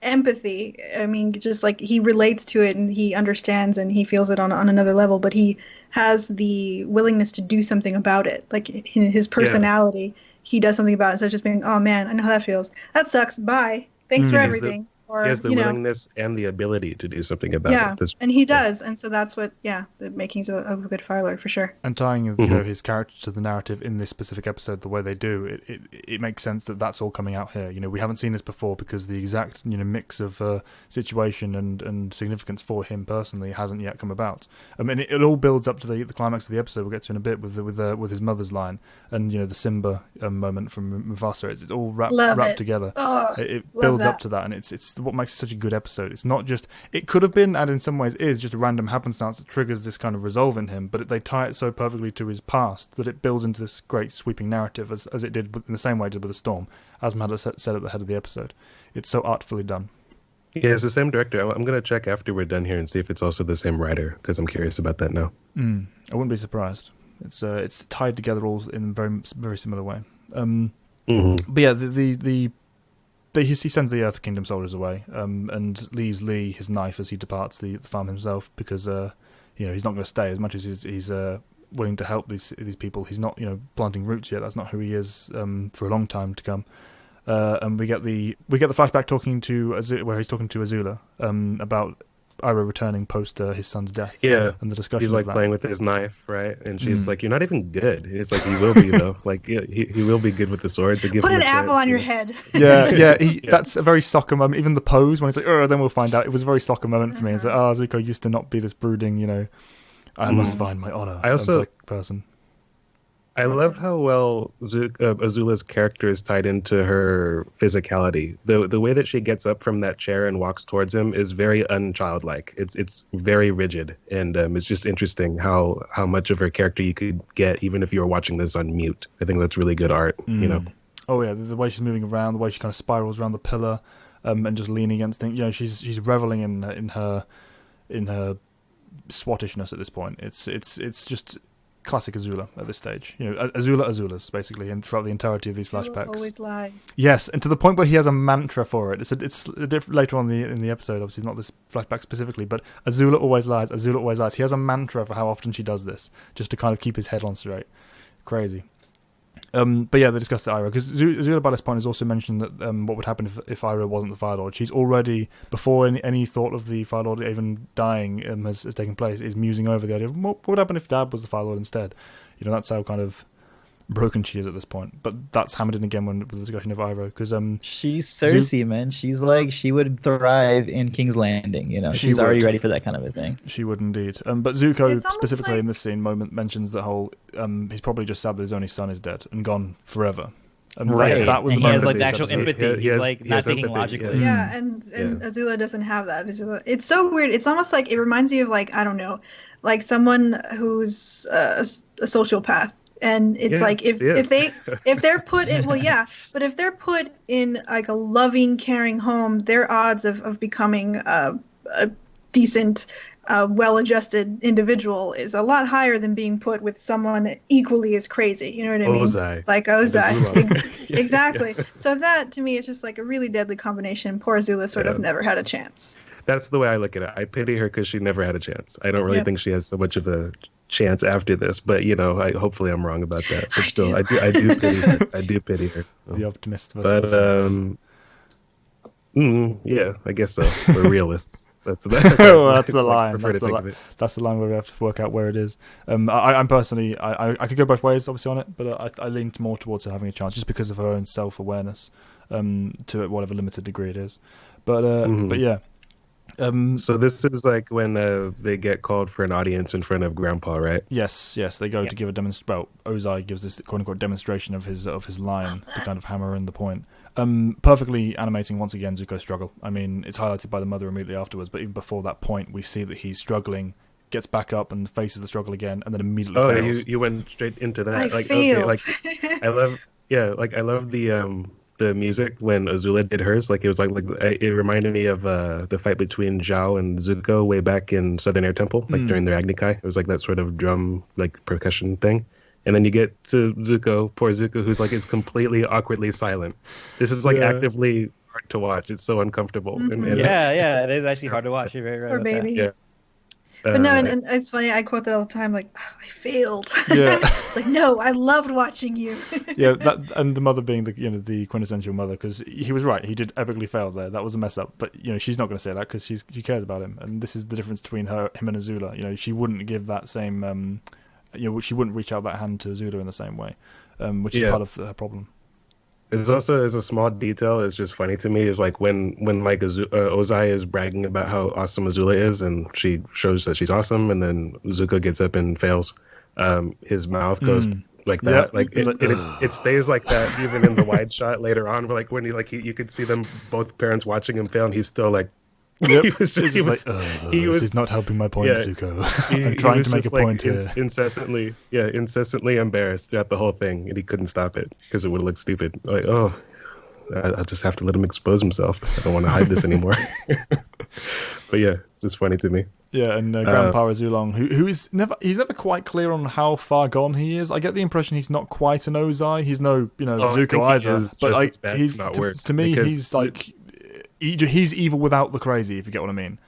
empathy. I mean, just like he relates to it and he understands and he feels it on another level. But he has the willingness to do something about it. Like in his personality, he does something about it instead of just being, oh man, I know how that feels. That sucks. Bye. Thanks for everything. He has the willingness and the ability to do something about it. And he does, and so that's what, that makes him a good Fire Lord for sure. And tying his character to the narrative in this specific episode the way they do, it makes sense that that's all coming out here. We haven't seen this before because the exact mix of situation and significance for him personally hasn't yet come about. I mean, it all builds up to the climax of the episode. We'll get to in a bit with his mother's line and the Simba moment from Mufasa. It's all wrapped together. Oh, it builds up to that, and it's what makes it such a good episode. It's not just, it could have been, and in some ways is, just a random happenstance that triggers this kind of resolve in him, but they tie it so perfectly to his past that it builds into this great sweeping narrative as it did in the same way it did with The Storm, as Matt said at the head of the episode. It's so artfully done. Yeah, it's the same director. I'm going to check after we're done here and see if it's also the same writer, because I'm curious about that now. I wouldn't be surprised. It's tied together all in a very, very similar way. But yeah, he sends the Earth Kingdom soldiers away, and leaves Lee his knife as he departs the farm himself, because he's not going to stay. As much as he's willing to help these people, he's not planting roots yet. That's not who he is for a long time to come. And we get the flashback talking to where he's talking to Azula about Iroh returning post his son's death. Yeah, and the discussion. He's like playing with his knife, right? And she's like, "You're not even good." It's like, he will be though. Like, he will be good with the swords. Put an apple on your head. Yeah. That's a very soccer moment. Even the pose when he's like, "Oh," then we'll find out. It was a very soccer moment for me. It's like, oh, Zuko used to not be this brooding, I must find my honor. I also person. I love how well Azula's character is tied into her physicality. The way that she gets up from that chair and walks towards him is very unchildlike. It's very rigid, and it's just interesting how much of her character you could get even if you were watching this on mute. I think that's really good art. Oh yeah, the way she's moving around, the way she kind of spirals around the pillar, and just leaning against things. She's reveling in her swattishness at this point. It's just classic Azula at this stage. Azulas basically, and throughout the entirety of these flashbacks. Always lies. Yes, and to the point where he has a mantra for it. It's later on in the episode, obviously not this flashback specifically, but Azula always lies. Azula always lies. He has a mantra for how often she does this, just to kind of keep his head on straight. Crazy. But yeah, they discussed Iroh, because Azula by this point has also mentioned that what would happen if Iroh wasn't the Fire Lord. She's already, before any thought of the Fire Lord even dying has taken place, is musing over the idea of what would happen if Dad was the Fire Lord instead. That's how kind of broken she is at this point. But that's hammered in again with the discussion of Iroh, because she's Cersei, man. She's like, she would thrive in King's Landing. She's already ready for that kind of a thing. She would indeed. But Zuko specifically in this scene mentions the whole he's probably just sad that his only son is dead and gone forever. Right. That was and the he has moment the actual empathy. He's like not thinking logically. Yeah, and Azula doesn't have that. It's so weird. It's almost like it reminds you of, like, I don't know, like someone who's a sociopath. And it's like if they're put in, but if they're put in like a loving, caring home, their odds of becoming a decent, well-adjusted individual is a lot higher than being put with someone equally as crazy. You know what I mean? Ozai. Like Ozai. Exactly. So that, to me, is just like a really deadly combination. Poor Azula sort of never had a chance. That's the way I look at it. I pity her because she never had a chance. I don't really think she has so much of a chance after this, but hopefully I'm wrong about that. But still, I do pity her. I do pity her. The optimist. But yeah, I guess so. We're realists. That's the line. That's the line where we have to work out where it is. I'm personally, I could go both ways, obviously, on it, but I lean more towards her having a chance, just because of her own self-awareness, to whatever limited degree it is. But yeah. So this is like when they get called for an audience in front of Grandpa, right? Yes. They go to give a demonstration. Well, Ozai gives this quote-unquote demonstration of his line to kind of hammer in the point. Perfectly animating once again Zuko's struggle. I mean, it's highlighted by the mother immediately afterwards, but even before that point, we see that he's struggling, gets back up and faces the struggle again, and then immediately fails. You went straight into that. I failed. I love the the music when Azula did hers. Like it was like it reminded me of the fight between Zhao and Zuko way back in Southern Air Temple, like during their Agni Kai. It was like that sort of drum, like percussion thing. And then you get to Zuko, poor Zuko, who's like is completely awkwardly silent. This is like actively hard to watch. It's so uncomfortable. Mm-hmm. And yeah, it is actually hard to watch. You're very right. Poor baby. Yeah. But no, and it's funny. I quote that all the time. Like, oh, I failed. Yeah. It's like, no, I loved watching you. Yeah, and the mother being the quintessential mother, because he was right. He did epically fail there. That was a mess up. But she's not going to say that because she cares about him, and this is the difference between him and Azula. She wouldn't give that same. She wouldn't reach out that hand to Azula in the same way, which is part of her problem. It's also as a small detail. It's just funny to me. Is like when like Ozai is bragging about how awesome Azula is, and she shows that she's awesome, and then Zuko gets up and fails. His mouth goes like that. Yep. Like it stays like that even in the wide shot later on. But like when you could see them both parents watching him fail, and he's still like. Yep. This is not helping my point, Zuko. I'm trying to make a point here. Incessantly embarrassed throughout the whole thing, and he couldn't stop it because it would look stupid. Like, I'll just have to let him expose himself. I don't want to hide this anymore. But yeah, it's funny to me. Yeah, and Grandpa Azulong, who is he's never quite clear on how far gone he is. I get the impression he's not quite an Ozai. He's no Zuko either. But he's to me he's like. He's evil without the crazy, if you get what I mean.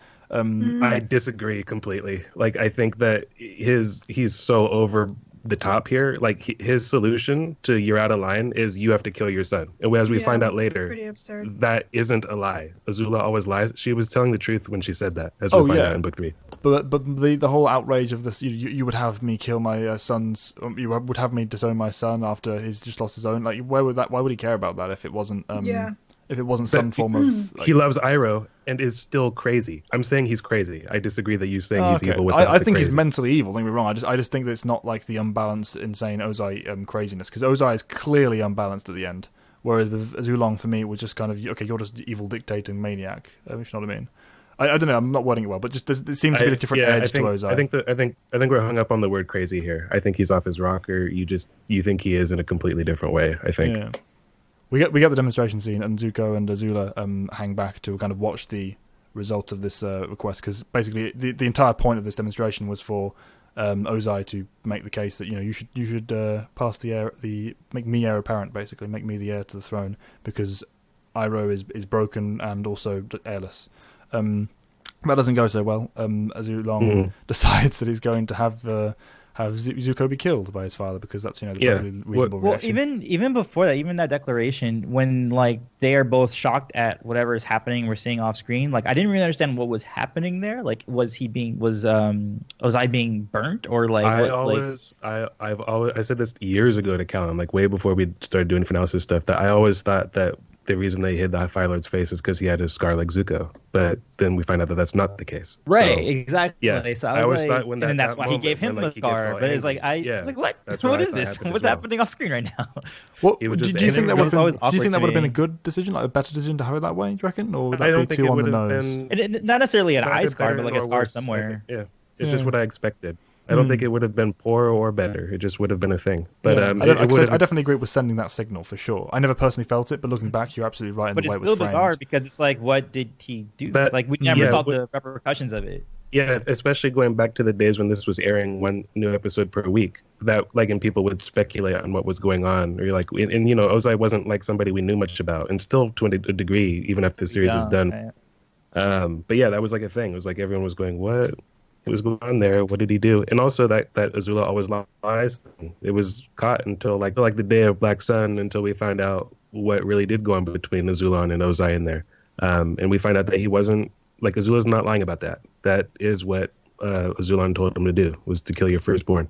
I disagree completely. Like, I think that he's so over the top here. Like, his solution to "you're out of line" is you have to kill your son. And as we find out later, that isn't a lie. Azula always lies. She was telling the truth when she said that, as we find out in book 3. But the whole outrage of this, you would have me kill my son's, you would have me disown my son after he's just lost his own. Like, why would he care about that if it wasn't? If it wasn't some form of... He loves Iroh and is still crazy. I'm saying he's crazy. I disagree that you're saying he's evil without I think he's mentally evil, don't get me wrong. I just think that it's not like the unbalanced, insane Ozai craziness. Because Ozai is clearly unbalanced at the end. Whereas with Azulong, for me, it was just kind of, okay, you're just evil dictating maniac, if you know what I mean. I don't know, I'm not wording it well, but just there seems to be a different edge to Ozai. I think we're hung up on the word crazy here. I think he's off his rocker. You think he is in a completely different way, I think. Yeah. We get the demonstration scene, and Zuko and Azula hang back to kind of watch the result of this request, because basically the entire point of this demonstration was for Ozai to make the case that you should pass make me heir apparent, basically make me the heir to the throne, because Iroh is broken and also heirless. That doesn't go so well. Azulong decides that he's going to have Zuko be killed by his father, because that's the reasonable reaction. Even before that, even that declaration, when like they are both shocked at whatever is happening, we're seeing off screen. Like I didn't really understand what was happening there. Like was Ozai being burnt, or like? I said this years ago to Callum, like way before we started doing Fanalysis stuff, that I always thought that the reason they hid the Fire Lord's face is because he had a scar like Zuko. But then we find out that that's not the case. Right, exactly. Yeah, So I always thought when and that's why he gave him a scar. But it's like, it's like, what? What is this? What's happening off screen right now? What do you think that would have been a good decision, like a better decision to have it that way? Do you reckon, or would that be too on the nose? Not necessarily an eye scar, but like a scar somewhere. Yeah, it's just what I expected. I don't think it would have been poor or better. It just would have been a thing. But I definitely agree with sending that signal for sure. I never personally felt it, but looking back, you're absolutely right in the way it was framed. But it's still bizarre because it's like, what did he do? Like we never saw the repercussions of it. Yeah, especially going back to the days when this was airing one new episode per week. That and people would speculate on what was going on, or like, and Ozai wasn't like somebody we knew much about, and still to a degree, even after the series is done. But yeah, that was like a thing. It was like everyone was going, what? What was going on there? What did he do? And also that Azula always lies. It was caught until like the day of Black Sun, until we find out what really did go on between Azula and Ozai in there. And we find out that he wasn't, like, Azula's not lying about that. That is what Azula told him to do, was to kill your firstborn.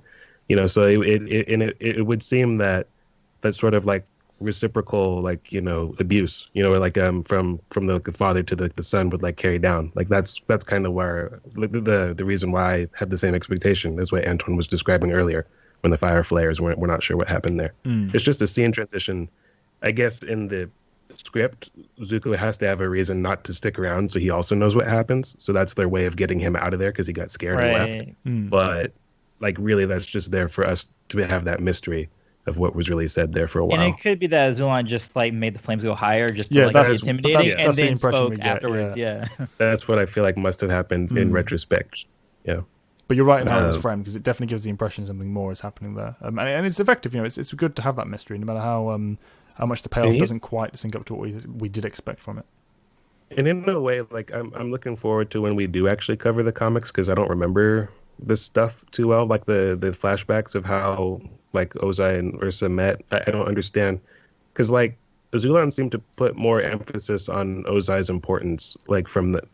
So it would seem that sort of like reciprocal, like, abuse, like from the father to the son would like carry down. Like that's kind of where the reason why I had the same expectation as what Antoine was describing earlier, when the fire flares, we're not sure what happened there. It's just a scene transition. I guess in the script, Zuko has to have a reason not to stick around, so he also knows what happens. So that's their way of getting him out of there, because he got scared and left. But like really, that's just there for us to have that mystery. of what was really said there for a while. And it could be that Azula just like made the flames go higher, just to be intimidating, and then spoke afterwards. Yeah. That's what I feel like must have happened in retrospect. Yeah. But you're right in how it was framed, because it definitely gives the impression something more is happening there, and it's effective. It's good to have that mystery, no matter how much the payoff doesn't quite sync up to what we did expect from it. And in a way, like I'm looking forward to when we do actually cover the comics, because I don't remember this stuff too well, like the flashbacks of how like Ozai and Ursa met. I don't understand, because like Azula seemed to put more emphasis on Ozai's importance, like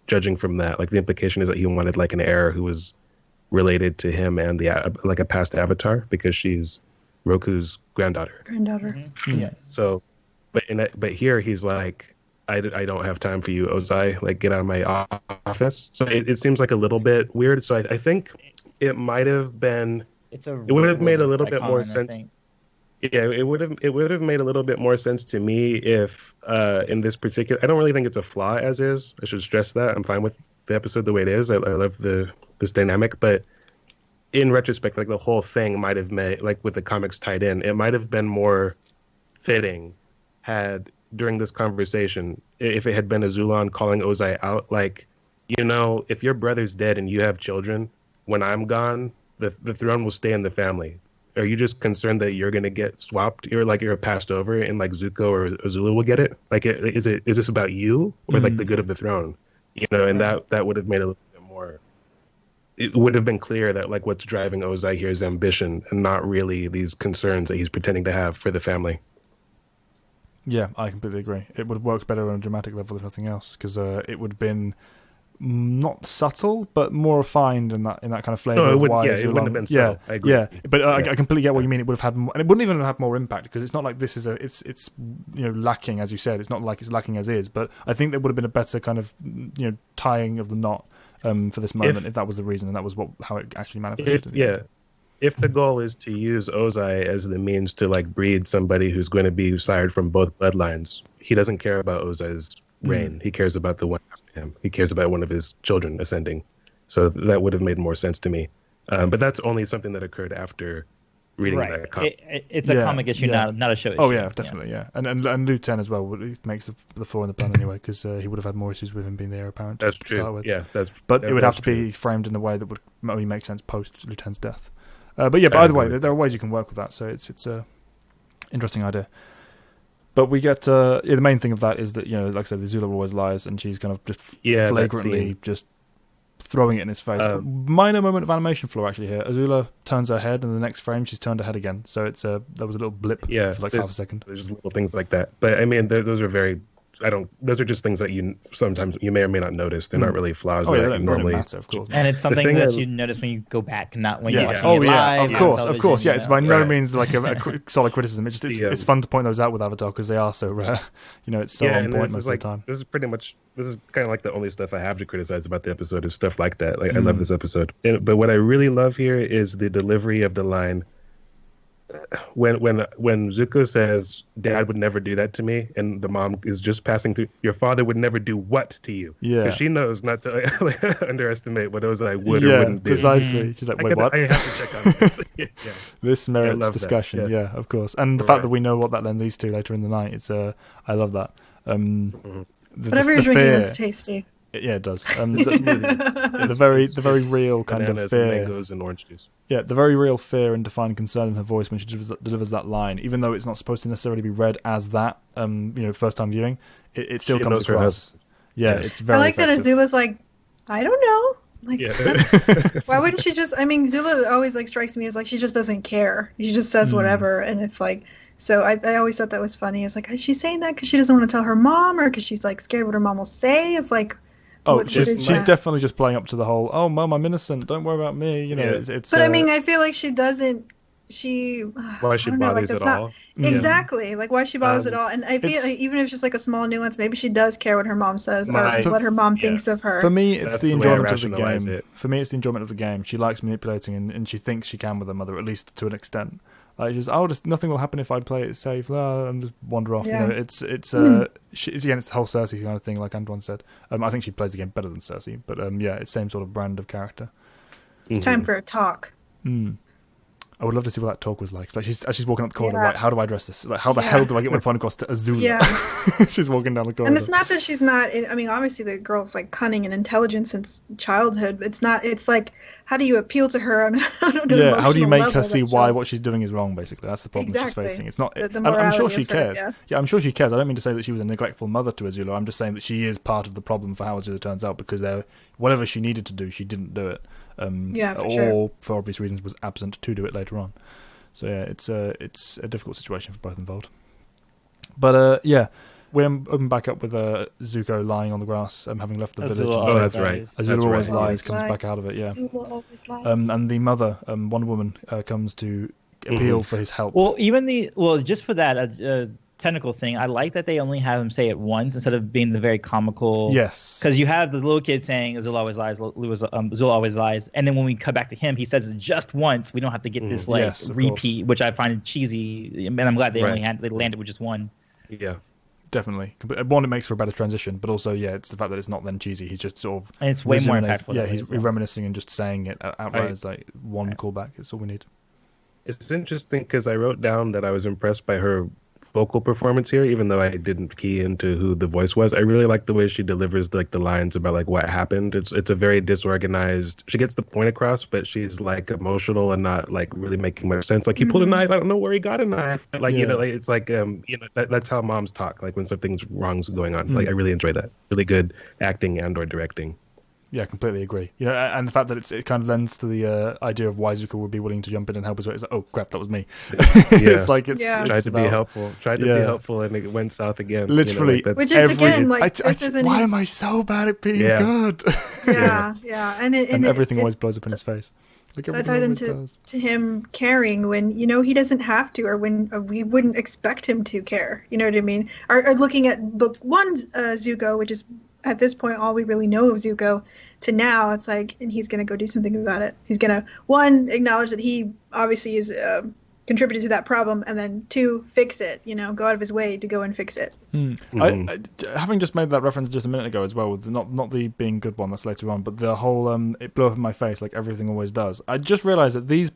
judging from that, like the implication is that he wanted like an heir who was related to him and like a past avatar, because she's Roku's granddaughter. Mm-hmm. Yes. So, but here he's like, I don't have time for you, Ozai. Like, get out of my office. So it seems like a little bit weird. So I think it might have been. It would have made a little bit more sense. Yeah, it would have made a little bit more sense to me if in this particular. I don't really think it's a flaw as is. I should stress that I'm fine with the episode the way it is. I love this dynamic, but in retrospect, like the whole thing might have made, like with the comics tied in, it might have been more fitting had during this conversation, if it had been Azula calling Ozai out, like, if your brother's dead and you have children, when I'm gone, the throne will stay in the family. Are you just concerned that you're gonna get swapped? You're passed over, and like Zuko or Azula will get it. Like, is this about you or like the good of the throne? And that would have made it a little bit more. It would have been clear that like what's driving Ozai here is ambition and not really these concerns that he's pretending to have for the family. Yeah, I completely agree. It would have worked better on a dramatic level if nothing else, because it would have been not subtle, but more refined in that kind of flavour. No, it wouldn't have been subtle. I agree. Yeah, but I completely get what you mean. It would have had, and it wouldn't even have had more impact, because it's not like this is it's lacking, as you said. It's not like it's lacking as is, but I think there would have been a better kind of tying of the knot for this moment if that was the reason, and that was how it actually manifested. If the goal is to use Ozai as the means to like breed somebody who's going to be sired from both bloodlines, he doesn't care about Ozai's reign. He cares about the one after him. He cares about one of his children ascending. So that would have made more sense to me. But that's only something that occurred after reading that comic. It's a comic issue, not a show issue. Oh yeah, definitely, yeah. And Liu 10 as well makes the flaw in the plan anyway, because he would have had more issues with him being the heir apparent. That's to true. start with. Yeah, but it would have to be framed in a way that would only make sense post Liu 10's death. But either way, there are ways you can work with that, so it's a interesting idea. But we get the main thing of that is that like I said, Azula always lies, and she's kind of just flagrantly just throwing it in his face. Minor moment of animation flaw actually here. Azula turns her head, and the next frame she's turned her head again. So it's there was a little blip for like half a second. There's just little things like that, but I mean those are very. Those are just things that you sometimes you may or may not notice. They're not really flaws that don't normally matter, of course. And it's something that you notice when you go back, not when you're watching it live. Of course. Yeah, it's by no means like a solid criticism. It's just it's fun to point those out with Avatar because they are so rare. It's so on point most of the time. This is kind of like the only stuff I have to criticize about the episode is stuff like that. Like I love this episode, but what I really love here is the delivery of the line. When Zuko says Dad would never do that to me, and the mom is just passing through, your father would never do what to you? Yeah, because she knows not to underestimate what Ozai would or wouldn't do. Precisely. She's like, wait, what? I have to check on this. This merits discussion. Yeah, of course. And the fact that we know what that then leads to later in the night, I love that. Whatever you're drinking looks tasty. Yeah, it does. The very real kind Bananas, of fear, mangoes, and orange juice. Yeah, the very real fear and defined concern in her voice when she delivers that line, even though it's not supposed to necessarily be read as that. First time viewing, it still comes across. Yeah, it's very. I like effective. that Azula's like, I don't know. Why wouldn't she just? I mean, Zula always strikes me as like she just doesn't care. She just says whatever, and it's like. So I always thought that was funny. It's like, is she saying that because she doesn't want to tell her mom, or because she's like scared what her mom will say? It's like. Oh, she's definitely just playing up to the whole, oh, Mom, I'm innocent. Don't worry about me. It's. But I mean, I feel like she doesn't. Why she bothers at all? Exactly. Like why she bothers at all, and I feel like even if it's just like a small nuance, maybe she does care what her mom says or what her mom thinks of her. For me, it's the enjoyment of the game. For me, it's the enjoyment of the game. She likes manipulating, and she thinks she can with her mother, at least to an extent. Like nothing will happen if I play it safe and just wander off. Yeah. It's again, it's the whole Cersei kind of thing, like Antoine said. I think she plays the game better than Cersei, but it's same sort of brand of character. It's time for a talk. I would love to see what that talk was like. It's like she's walking up the corridor, right? How do I address this? Like, how the hell do I get my point across to Azula? Yeah. She's walking down the corridor. And it's not that she's not. I mean, obviously the girl's like cunning and intelligent since childhood. It's not. It's like, how do you appeal to her on an emotional how do you make her level see why what she's doing is wrong? Basically, that's the problem she's facing. It's not. I'm sure she cares. I'm sure she cares. I don't mean to say that she was a neglectful mother to Azula. I'm just saying that she is part of the problem for how Azula turns out, because whatever she needed to do, she didn't do it. Or for obvious reasons was absent to do it later on. So yeah, it's a difficult situation for both involved. But we open back up with Zuko lying on the grass, having left the village. Oh, that's right. Azula always lies, comes back out of it. Yeah. Azula always lies. And the mother, Wonder Woman, comes to appeal for his help. Well, just for that technical thing, I like that they only have him say it once instead of being the very comical. Yes. Because you have the little kid saying Azula always lies, Azula always lies, and then when we cut back to him, he says it just once. We don't have to get this repeat, which I find cheesy, and I'm glad they landed with just one. Yeah. Definitely. One, it makes for a better transition, but also, it's the fact that it's not then cheesy. He's just sort of... And it's way more impactful. Yeah, he's reminiscing and just saying it outright as like one callback. It's all we need. It's interesting because I wrote down that I was impressed by her vocal performance here, even though I didn't key into who the voice was. I really like the way she delivers the lines about like what happened. It's a very disorganized. She gets the point across, but she's like emotional and not like really making much sense. Like he pulled a knife. I don't know where he got a knife. Like it's like that's how moms talk. Like when something's wrong's going on. Like I really enjoy that. Really good acting and or directing. Yeah, completely agree. And the fact that it kind of lends to the idea of why Zuko would be willing to jump in and help as well. It's like, oh crap, that was me. It's like tried to be helpful. Tried to be helpful, and it went south again. Literally, which is again like why am I so bad at being good? And everything always blows up in his face. Like that ties into him caring when he doesn't have to, or when we wouldn't expect him to care. You know what I mean? Or looking at book one, Zuko, which is at this point all we really know of Zuko, to now it's like, and he's going to go do something about it. He's going to, one, acknowledge that he obviously is contributed to that problem, and then two, fix it, go out of his way to go and fix it. I, having just made that reference just a minute ago as well, with not the being good one, that's later on, but the whole it blew up in my face like everything always does. I just realized that these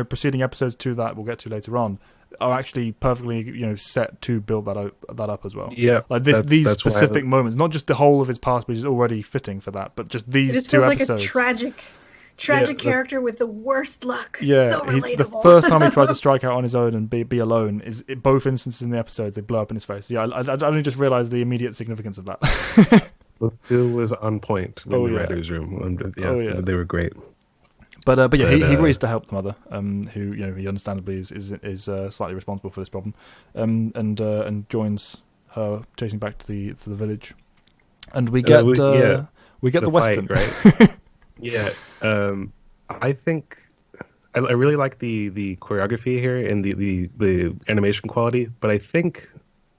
preceding episodes to that we'll get to later on are actually perfectly set to build that up as well. Yeah, like these specific moments, not just the whole of his past, which is already fitting for that, but just these two episodes. It feels like a tragic character with the worst luck. Yeah, so relatable. The first time he tries to strike out on his own and be alone is both instances in the episodes they blow up in his face. Yeah, I only just realized the immediate significance of that. Phil was on point in the writers' room. They were great. But he agrees to help the mother, who he understandably is slightly responsible for this problem, and joins her chasing back to the village, and we get the Western, fight, right? Yeah, I think I really like the choreography here and the animation quality, but I think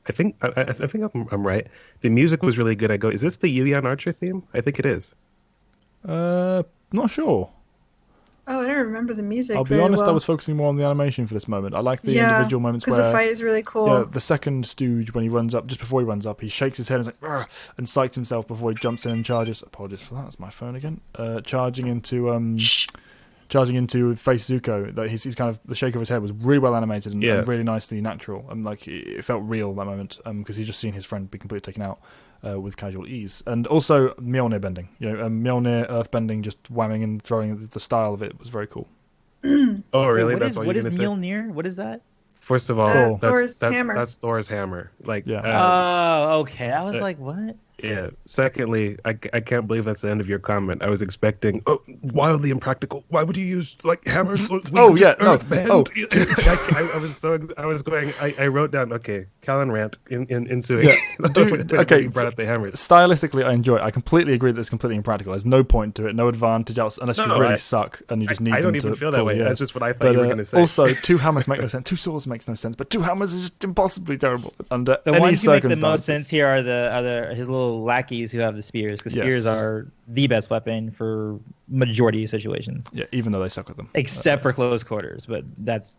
I'm right. The music was really good. Is this the Yu-Yan Archer theme? I think it is. Not sure. Oh, I don't remember the music. I'll be honest, I was focusing more on the animation for this moment. I like the individual moments where the fight is really cool. Yeah, the second stooge when he runs up, just before he runs up, he shakes his head and is like, and psychs himself before he jumps in and charges. Apologies for that. That's my phone again. Charging into face Zuko. That he's kind of, the shake of his head was really well animated and really nicely natural, and like it felt real that moment because he's just seen his friend be completely taken out. With casual ease, and also Mjolnir bending. Mjolnir earth bending, just whamming and throwing. The style of it was very cool. Oh, really? What is Mjolnir? What is that? First of all, Thor's hammer. That's Thor's hammer. Okay. I was like, what? Yeah. Secondly, I can't believe that's the end of your comment. I was expecting, wildly impractical. Why would you use like hammers? I wrote down, okay, Callan rant ensuing. Yeah. Dude, okay. You brought up the hammers. Stylistically, I enjoy it. I completely agree that it's completely impractical. There's no point to it, no advantage else unless you really suck and you just need. I don't even feel that way. That's just what I thought you were going to say. Also, two hammers make no sense. Two swords makes no sense, but two hammers is just impossibly terrible under the any ones who make the most circumstances. sense here are his little lackeys who have the spears, because spears are the best weapon for majority of situations. Yeah, even though they suck with them, except for close quarters, but that's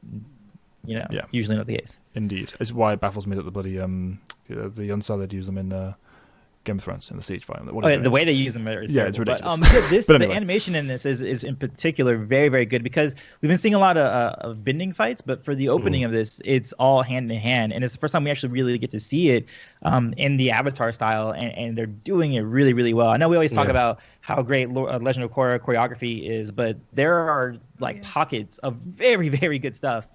usually not the case. Indeed, it's why it baffles me that the bloody the Unsullied use them in Game of Thrones in the siege fight. The way they use them is it's ridiculous. But anyway. The animation in this is in particular very, very good, because we've been seeing a lot of bending fights, but for the opening of this, it's all hand in hand, and it's the first time we actually really get to see it in the Avatar style, and they're doing it really, really well. I know we always talk about how great Legend of Korra choreography is, but there are pockets of very, very good stuff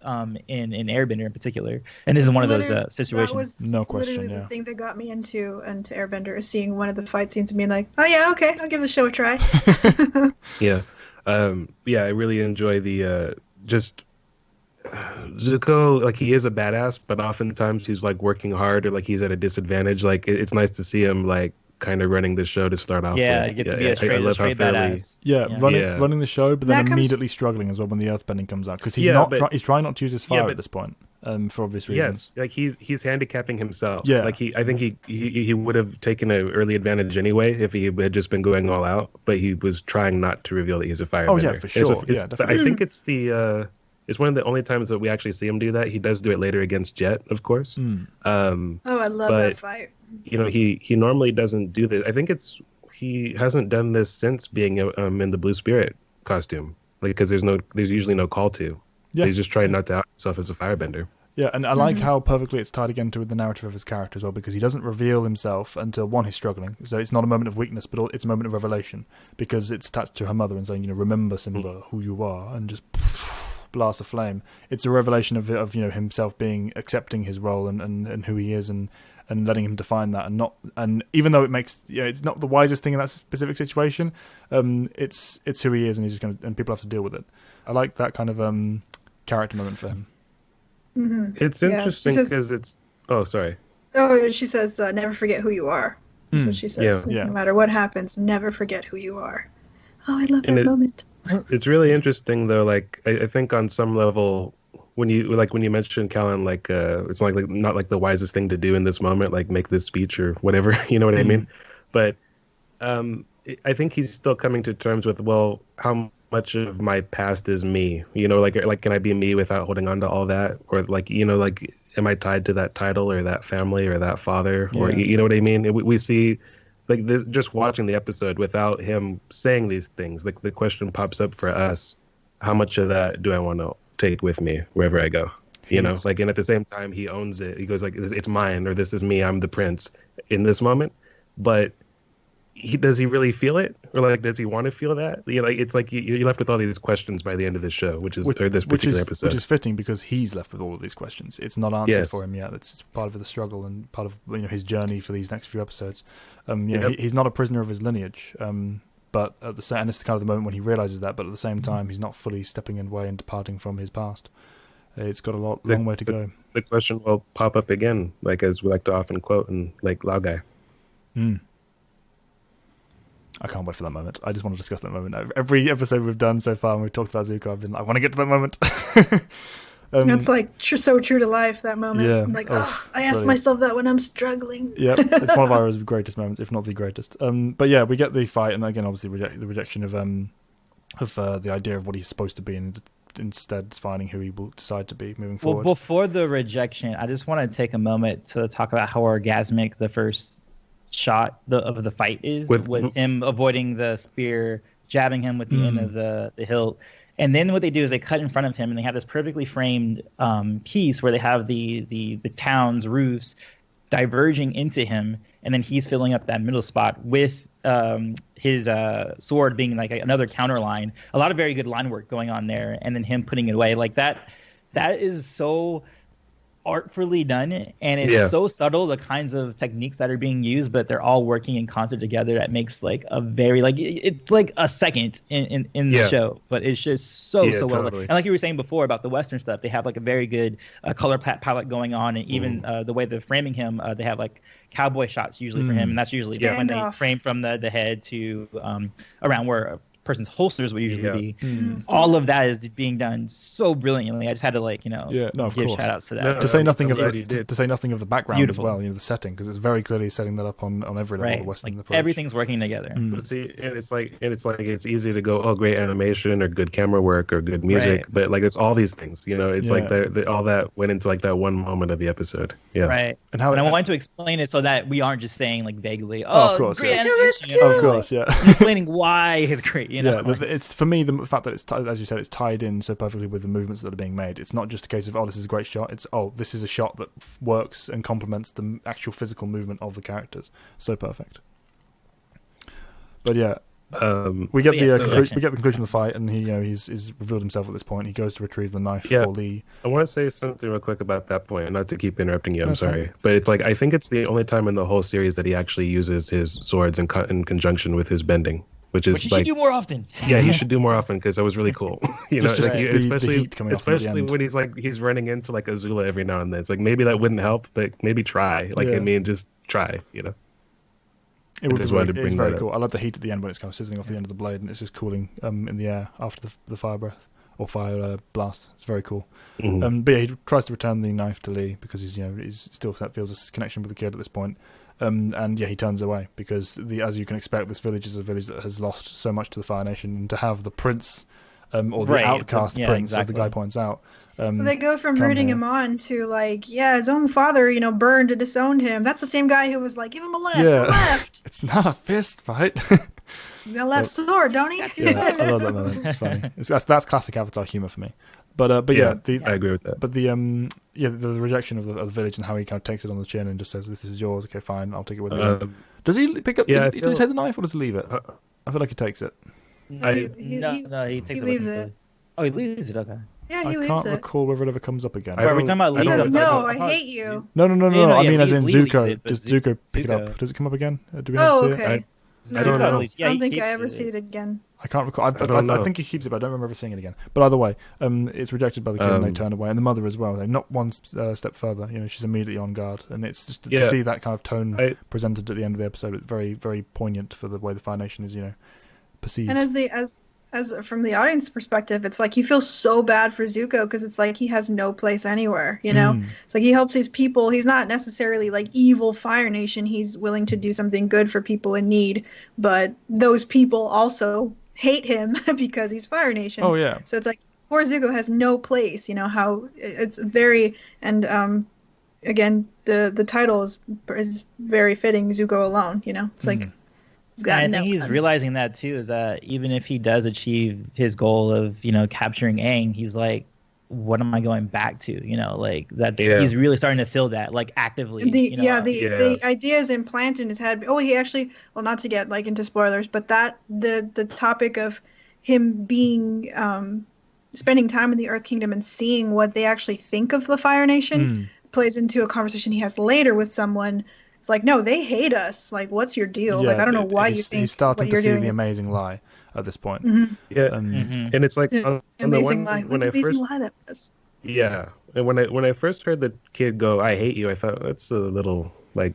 in Airbender in particular, and this is one of those situations. That was no question. Literally the thing that got me into Airbender is seeing one of the fight scenes and being like, oh yeah, okay, I'll give the show a try. I really enjoy the just Zuko. Like, he is a badass, but oftentimes he's like working hard, or like he's at a disadvantage. Like, it's nice to see him like kind of running the show to start off. Yeah, it gets to be a straight badass. Running the show, but then immediately struggling as well when the earthbending comes out, because he's he's trying not to use his fire at this point, for obvious reasons. Yes, like he's handicapping himself. Yeah, like I think he would have taken an early advantage anyway if he had just been going all out, but he was trying not to reveal that he's a firebender. Oh yeah, for sure. I think it's it's one of the only times that we actually see him do that. He does do it later against Jet, of course. I love that fight. You know, he normally doesn't do this. I think he hasn't done this since being in the Blue Spirit costume, like, because there's usually no call to. Yeah, he's just trying not to out himself as a firebender. Yeah, and I like how perfectly it's tied again to the narrative of his character as well, because he doesn't reveal himself until, one, he's struggling. So it's not a moment of weakness, but it's a moment of revelation, because it's attached to her mother and saying, remember, Simba, who you are, and just blast a flame. It's a revelation of himself accepting his role and who he is, and letting him define that, and even though it makes it's not the wisest thing in that specific situation, it's who he is, and he's just and people have to deal with it. I like that kind of character moment for him. Mm-hmm. It's interesting because it's. Oh, sorry. Oh, she says, "Never forget who you are." That's what she says. Yeah. No matter what happens, never forget who you are. Oh, I love that moment. It's really interesting, though. Like, I think on some level, when you mentioned Callan, like it's not like the wisest thing to do in this moment, like make this speech or whatever. You know what I mean? But I think he's still coming to terms with, well, how much of my past is me? Like can I be me without holding on to all that? Or like am I tied to that title or that family or that father? Or you know what I mean? We see. Like this, just watching the episode without him saying these things, like the question pops up for us: how much of that do I want to take with me wherever I go? And at the same time, he owns it. He goes like, "It's mine," or "This is me. I'm the prince." In this moment, but does he really feel it, or like does he want to feel that? It's like you're left with all these questions by the end of the show, this particular episode, which is fitting because he's left with all of these questions. It's not answered for him yet. It's part of the struggle and part of his journey for these next few episodes. He's not a prisoner of his lineage, but at the and it's kind of the moment when he realizes that. But at the same time, he's not fully stepping away and departing from his past. It's got a long way to go. The question will pop up again, like as we like to often quote in like Lao Guy. I can't wait for that moment. I just want to discuss that moment. Every episode we've done so far, when we've talked about Zuko, I've been like, I want to get to that moment. It's like so true to life, that moment. Yeah. I'm like, I ask myself that when I'm struggling. Yeah, it's one of Iroh's greatest moments, if not the greatest. But yeah, we get the fight, and again, obviously, the rejection of the idea of what he's supposed to be, and instead finding who he will decide to be moving forward. Well, before the rejection, I just want to take a moment to talk about how orgasmic the first shot of the fight is, with him avoiding the spear, jabbing him with the end of the hilt, and then what they do is they cut in front of him, and they have this perfectly framed piece where they have the town's roofs diverging into him, and then he's filling up that middle spot with his sword being like another counter line. A lot of very good line work going on there, and then him putting it away like that. That is so artfully done, and it's so subtle, the kinds of techniques that are being used, but they're all working in concert together. That makes like a very it's like a second in the show, but it's just so well done. And like you were saying before about the Western stuff, they have like a very good color palette going on, and even the way they're framing him, they have like cowboy shots usually for him, and that's usually when they frame from the head to around where person's holsters would usually be. All of that is being done so brilliantly. I just had to give shout outs to that. To say nothing of the background Beautiful. As well, the setting, because it's very clearly setting that up on every level of the Western approach. Everything's working together. See, and it's easy to go, oh, great animation or good camera work or good music, but like it's all these things, it's like all that went into like that one moment of the episode. Right. And I wanted to explain it so that we aren't just saying like vaguely, of course, great animation. Of course, explaining why it's great, it's for me the fact that it's as you said, it's tied in so perfectly with the movements that are being made. It's not just a case of this is a great shot. It's this is a shot that works and complements the actual physical movement of the characters. So perfect. But we get the conclusion of the fight, and he's revealed himself at this point. He goes to retrieve the knife for Lee. I want to say something real quick about that point, not to keep interrupting you. I'm sorry, but it's like I think it's the only time in the whole series that he actually uses his swords in conjunction with his bending, which he should do more often. Yeah, he should do more often because that was really cool. Especially when he's running into like Azula every now and then. It's like maybe that wouldn't help, but maybe try. Just try. It would be very cool. I love the heat at the end when it's kind of sizzling off the end of the blade and it's just cooling in the air after the fire breath or fire blast. It's very cool. But he tries to return the knife to Lee because he's still feels this connection with the kid at this point. And he turns away because as you can expect, this village is a village that has lost so much to the Fire Nation, and to have the prince or the outcast prince, as the guy points out. They go from rooting him on to his own father, burned and disowned him. That's the same guy who was like, give him a left, a left. It's not a fist fight. The left sword, don't he? I love that moment. It's funny. That's classic Avatar humor for me. But I agree with that. But the rejection of the village and how he kind of takes it on the chin and just says, "This is yours. Okay, fine. I'll take it with me." Does he pick up? Does he take the knife or does he leave it? I feel like he takes it. No, he takes it. Leaves it. Oh, he leaves it. Okay. Yeah, he leaves it. I can't recall whether it ever comes up again. Are we talking about Lee? No, I hate you. No. I mean, as in Zuko. Does Zuko pick it up? Does it come up again? Do we ever see it? I don't know. I don't think I ever see it again. I can't recall. I think he keeps it, but I don't remember ever seeing it again. But either way, it's rejected by the kid and they turn away. And the mother as well. They're not one step further. She's immediately on guard. And it's just to see that kind of tone presented at the end of the episode. It's very, very poignant for the way the Fire Nation is, perceived. And as from the audience perspective, it's like you feel so bad for Zuko because it's like he has no place anywhere, It's like he helps these people. He's not necessarily like evil Fire Nation. He's willing to do something good for people in need, but those people also hate him because he's Fire Nation. Oh yeah. So it's like poor Zuko has no place. How it's very again the title is very fitting. Zuko alone. It's like. And I think he's realizing that too, is that even if he does achieve his goal of, capturing Aang, he's like, what am I going back to? He's really starting to feel that, like actively. The idea is implanted in his head. Oh, he actually, well, not to get like into spoilers, but that the topic of him being spending time in the Earth Kingdom and seeing what they actually think of the Fire Nation plays into a conversation he has later with someone. It's like, no, they hate us. Like, what's your deal? I don't know why you think he's starting to see the amazing lie at this point. And it's like on the one when I first and when I first heard the kid go, "I hate you," I thought that's a little like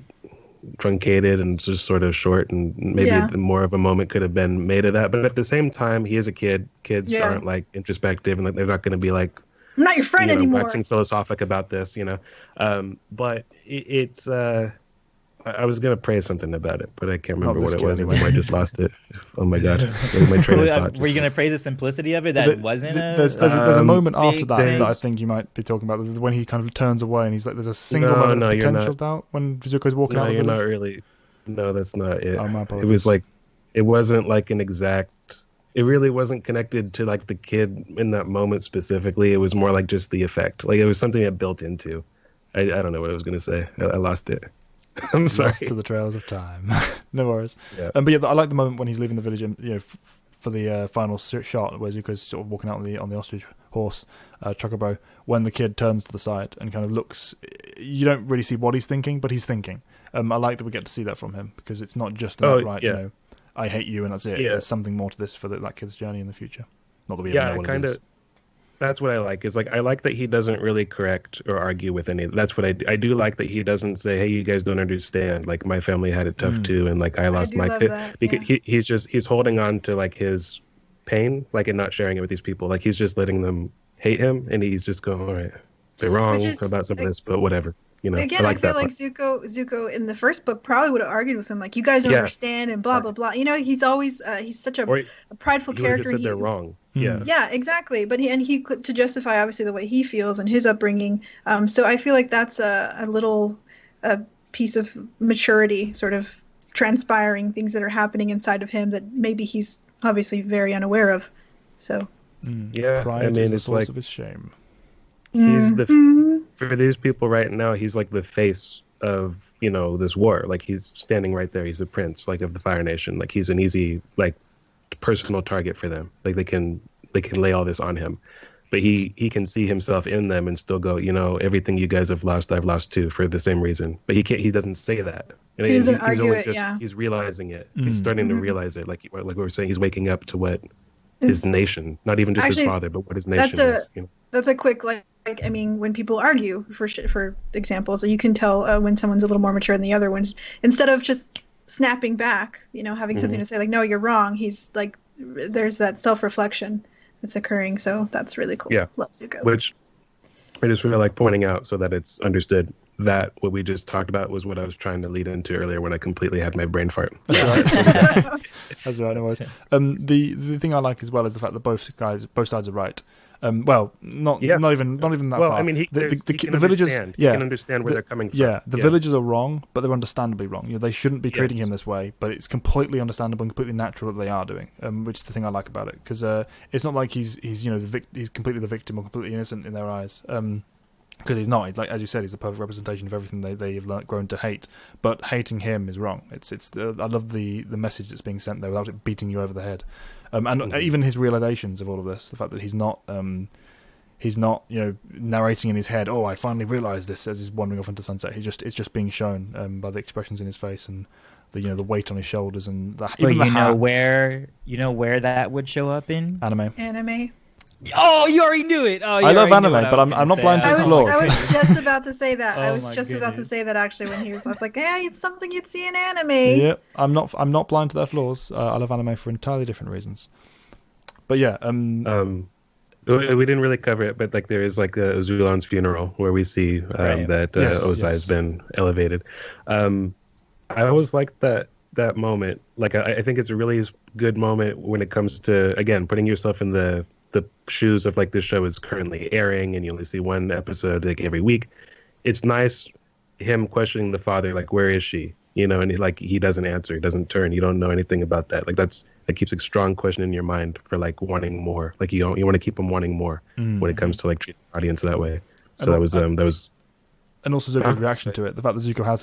truncated and just sort of short, and maybe more of a moment could have been made of that. But at the same time, he is a kid. Kids aren't like introspective, and like they're not going to be like, "I'm not your friend anymore," waxing philosophic about this, But it's. I was going to praise something about it, but I can't remember what it was anymore. I just lost it. Oh my God. My train of thought. Were you going to praise the simplicity of it? That wasn't there's a moment after that I think you might be talking about, when he kind of turns away and he's like, there's a single moment of potential doubt when Zuko's walking out of the village. No, you're not really. No, that's not it. Oh, my apologies. It was like, it wasn't like an exact, it really wasn't connected to like the kid in that moment specifically. It was more like just the effect. Like it was something it built into. I don't know what I was going to say. I lost it. I'm sorry. Lost to the trails of time. No worries. Yeah. But I like the moment when he's leaving the village, for the final shot where Zuko's sort of walking out on the ostrich horse, Chocobo, when the kid turns to the side and kind of looks. You don't really see what he's thinking, but he's thinking. I like that we get to see that from him because it's not just about I hate you and that's it. There's something more to this for that kid's journey in the future. Not that we ever know what it is. That's what I like. Is like I like that he doesn't really correct or argue with any. That's what I do like that he doesn't say, "Hey, you guys don't understand. Like my family had it tough too, and like I lost my kid." Because he's holding on to like his pain, like in not sharing it with these people. Like he's just letting them hate him, and he's just going, all right, they're wrong about some of this, but whatever. Again, I feel like Zuko in the first book probably would have argued with him, like, you guys don't understand and blah blah blah. He's always he's such a prideful character. He said they're wrong. Yeah, exactly. But he could, to justify obviously the way he feels and his upbringing. So I feel like that's a little piece of maturity, sort of transpiring things that are happening inside of him that maybe he's obviously very unaware of. So pride is the source of his shame. He's for these people right now, he's like the face of, this war. Like he's standing right there. He's the prince, like, of the Fire Nation. Like he's an easy, like, personal target for them. Like they can lay all this on him. But he can see himself in them and still go, everything you guys have lost, I've lost too, for the same reason. But he doesn't say that. He doesn't argue it, He's realizing it. He's starting to realize it. Like we were saying, he's waking up to what his nation, not even just his father, but what his nation is. That's a quick, when people argue, for example, so you can tell when someone's a little more mature than the other ones. Instead of just snapping back, having something to say, like, no, you're wrong. He's like, there's that self-reflection that's occurring. So that's really cool. Yeah. Love Zuko. Which I just really like pointing out so that it's understood that what we just talked about was what I was trying to lead into earlier when I completely had my brain fart. That's right. Anyways, the thing I like as well is the fact that both sides are right. Not even that far. I mean, the villagers, he can understand where they're coming from. Yeah, the villagers are wrong, but they're understandably wrong. They shouldn't be treating him this way, but it's completely understandable and completely natural that they are doing, which is the thing I like about it, because it's not like he's he's completely the victim or completely innocent in their eyes. Because he's not. He's, like, as you said, he's the perfect representation of everything they've grown to hate. But hating him is wrong. I love the message that's being sent there without it beating you over the head. And even his realizations of all of this, the fact that he's not narrating in his head, oh, I finally realized this, as he's wandering off into sunset. It's just being shown by the expressions in his face and the weight on his shoulders and where that would show up in anime. Oh, you already knew it. Oh, I love anime, but I'm not blind to its flaws. I was just about to say that. About to say that actually when I was like, "Hey, it's something you'd see in anime." Yeah, I'm not blind to their flaws. I love anime for entirely different reasons. But yeah, we didn't really cover it, but like there is like Azulan's funeral where we see that Ozai has been elevated. I always like that moment. Like I think it's a really good moment when it comes to, again, putting yourself in the shoes of like this show is currently airing and you only see one episode like every week. It's nice him questioning the father, like, where is she? And he doesn't answer, he doesn't turn, you don't know anything about that. Like that keeps a strong question in your mind for like wanting more. Like you want to keep him wanting more when it comes to like treating the audience that way. So that was and also Zuko's reaction to it. The fact that Zuko has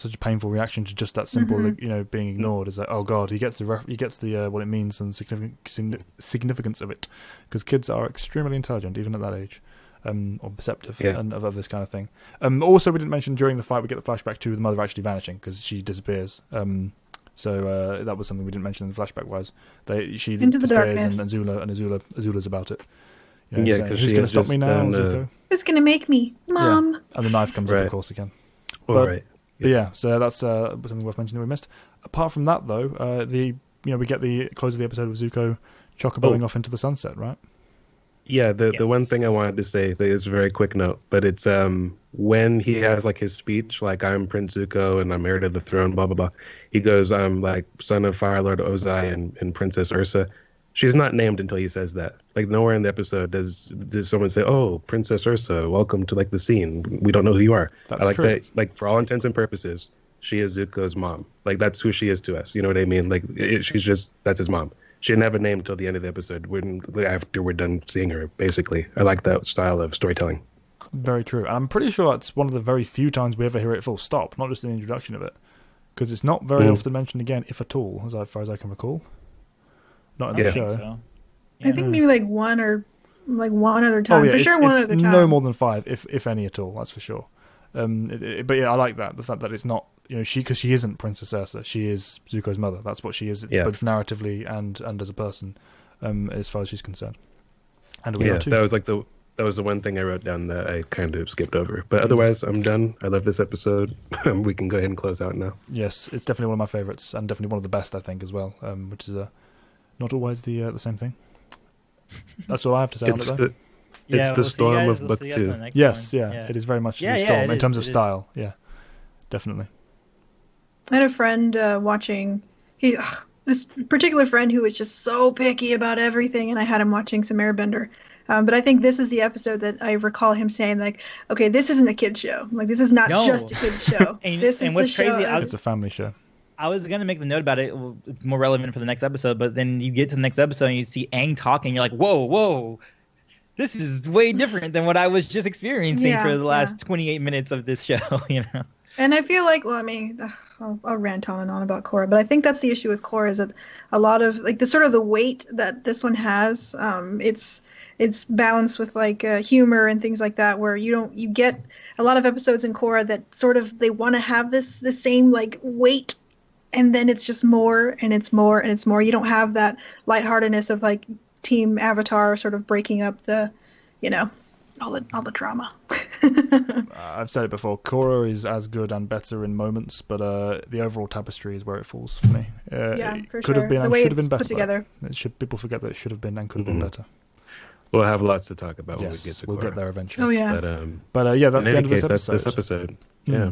such a painful reaction to just that simple, being ignored, is like, oh god, he gets the what it means and significance of it, because kids are extremely intelligent even at that age, or perceptive and of this kind of thing. Also, we didn't mention during the fight we get the flashback to the mother actually vanishing because she disappears. So that was something we didn't mention in the flashback. She disappears and Azula's about it. Because who's going to stop me now, Zuko? Who's going to make me, Mom? Yeah. And the knife comes up, of course, again. But so that's something worth mentioning that we missed. Apart from that, though, we get the close of the episode with Zuko chocoboing off into the sunset, right? Yeah, the one thing I wanted to say is a very quick note, but it's when he has like his speech, like, I'm Prince Zuko and I'm heir to the throne, blah blah blah. He goes, I'm like son of Fire Lord Ozai and Princess Ursa. She's not named until he says that. Like nowhere in the episode does someone say, "Oh, Princess Ursa, welcome to like the scene. We don't know who you are." I like that. Like for all intents and purposes, she is Zuko's mom. Like that's who she is to us. You know what I mean? Like that's his mom. She didn't have a name until the end of the episode. After we're done seeing her, basically. I like that style of storytelling. Very true. And I'm pretty sure that's one of the very few times we ever hear it full stop, not just in the introduction of it, because it's not very often mentioned again, if at all, as far as I can recall. Not in the show. So. Yeah. I think maybe like one other time. For sure, one other time. No more than 5, if any at all. That's for sure. But yeah, I like that, the fact that it's not, because she isn't Princess Ursa. She is Zuko's mother. That's what she is, both narratively and as a person, as far as she's concerned. And we are too. That was the one thing I wrote down that I kind of skipped over. But otherwise, I'm done. I love this episode. We can go ahead and close out now. Yes, it's definitely one of my favorites, and definitely one of the best, I think, as well. Which is not always the same thing. That's all I have to say on it, though. It's the storm of book 2. Yes, it is very much the storm in terms of style. Yeah, definitely. I had a friend watching. This particular friend who was just so picky about everything, and I had him watching some Airbender. But I think this is the episode that I recall him saying, like, okay, this isn't a kid's show. Like, this is not just a kid's show. This is what's the crazy, show. It's a family show. I was going to make the note about it. It's more relevant for the next episode, but then you get to the next episode and you see Aang talking. You're like, whoa. This is way different than what I was just experiencing for the last 28 minutes of this show, you know? And I feel like, well, I mean, I'll rant on and on about Korra, but I think that's the issue with Korra is that a lot of, like, the sort of the weight that this one has, it's balanced with, like, humor and things like that, where you get a lot of episodes in Korra that sort of, they want to have the same, like, weight, and then it's just more, and it's more, and it's more. You don't have that lightheartedness of, like, Team Avatar sort of breaking up the, you know, all the drama. I've said it before. Korra is as good and better in moments, but the overall tapestry is where it falls for me. For could have been the and way should have been it's better. put together. People forget that it should have been and could have been better. We'll have lots to talk about when we get to Korra. We'll get there eventually. Oh yeah. But yeah, that's the end of this episode. That's this episode. Yeah.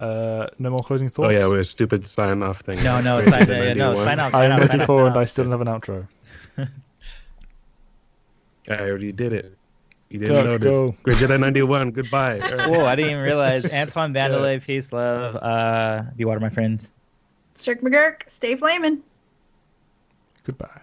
No more closing thoughts. Oh yeah, we're a stupid sign off thing. No, sign off. I'm 94 and I still don't have an outro. I already did it. You didn't notice. Great Jedi 91, goodbye. Whoa, I didn't even realize. Antoine Vandelay, peace, love. Be water, my friends. Stirk McGurk, stay flamin'. Goodbye.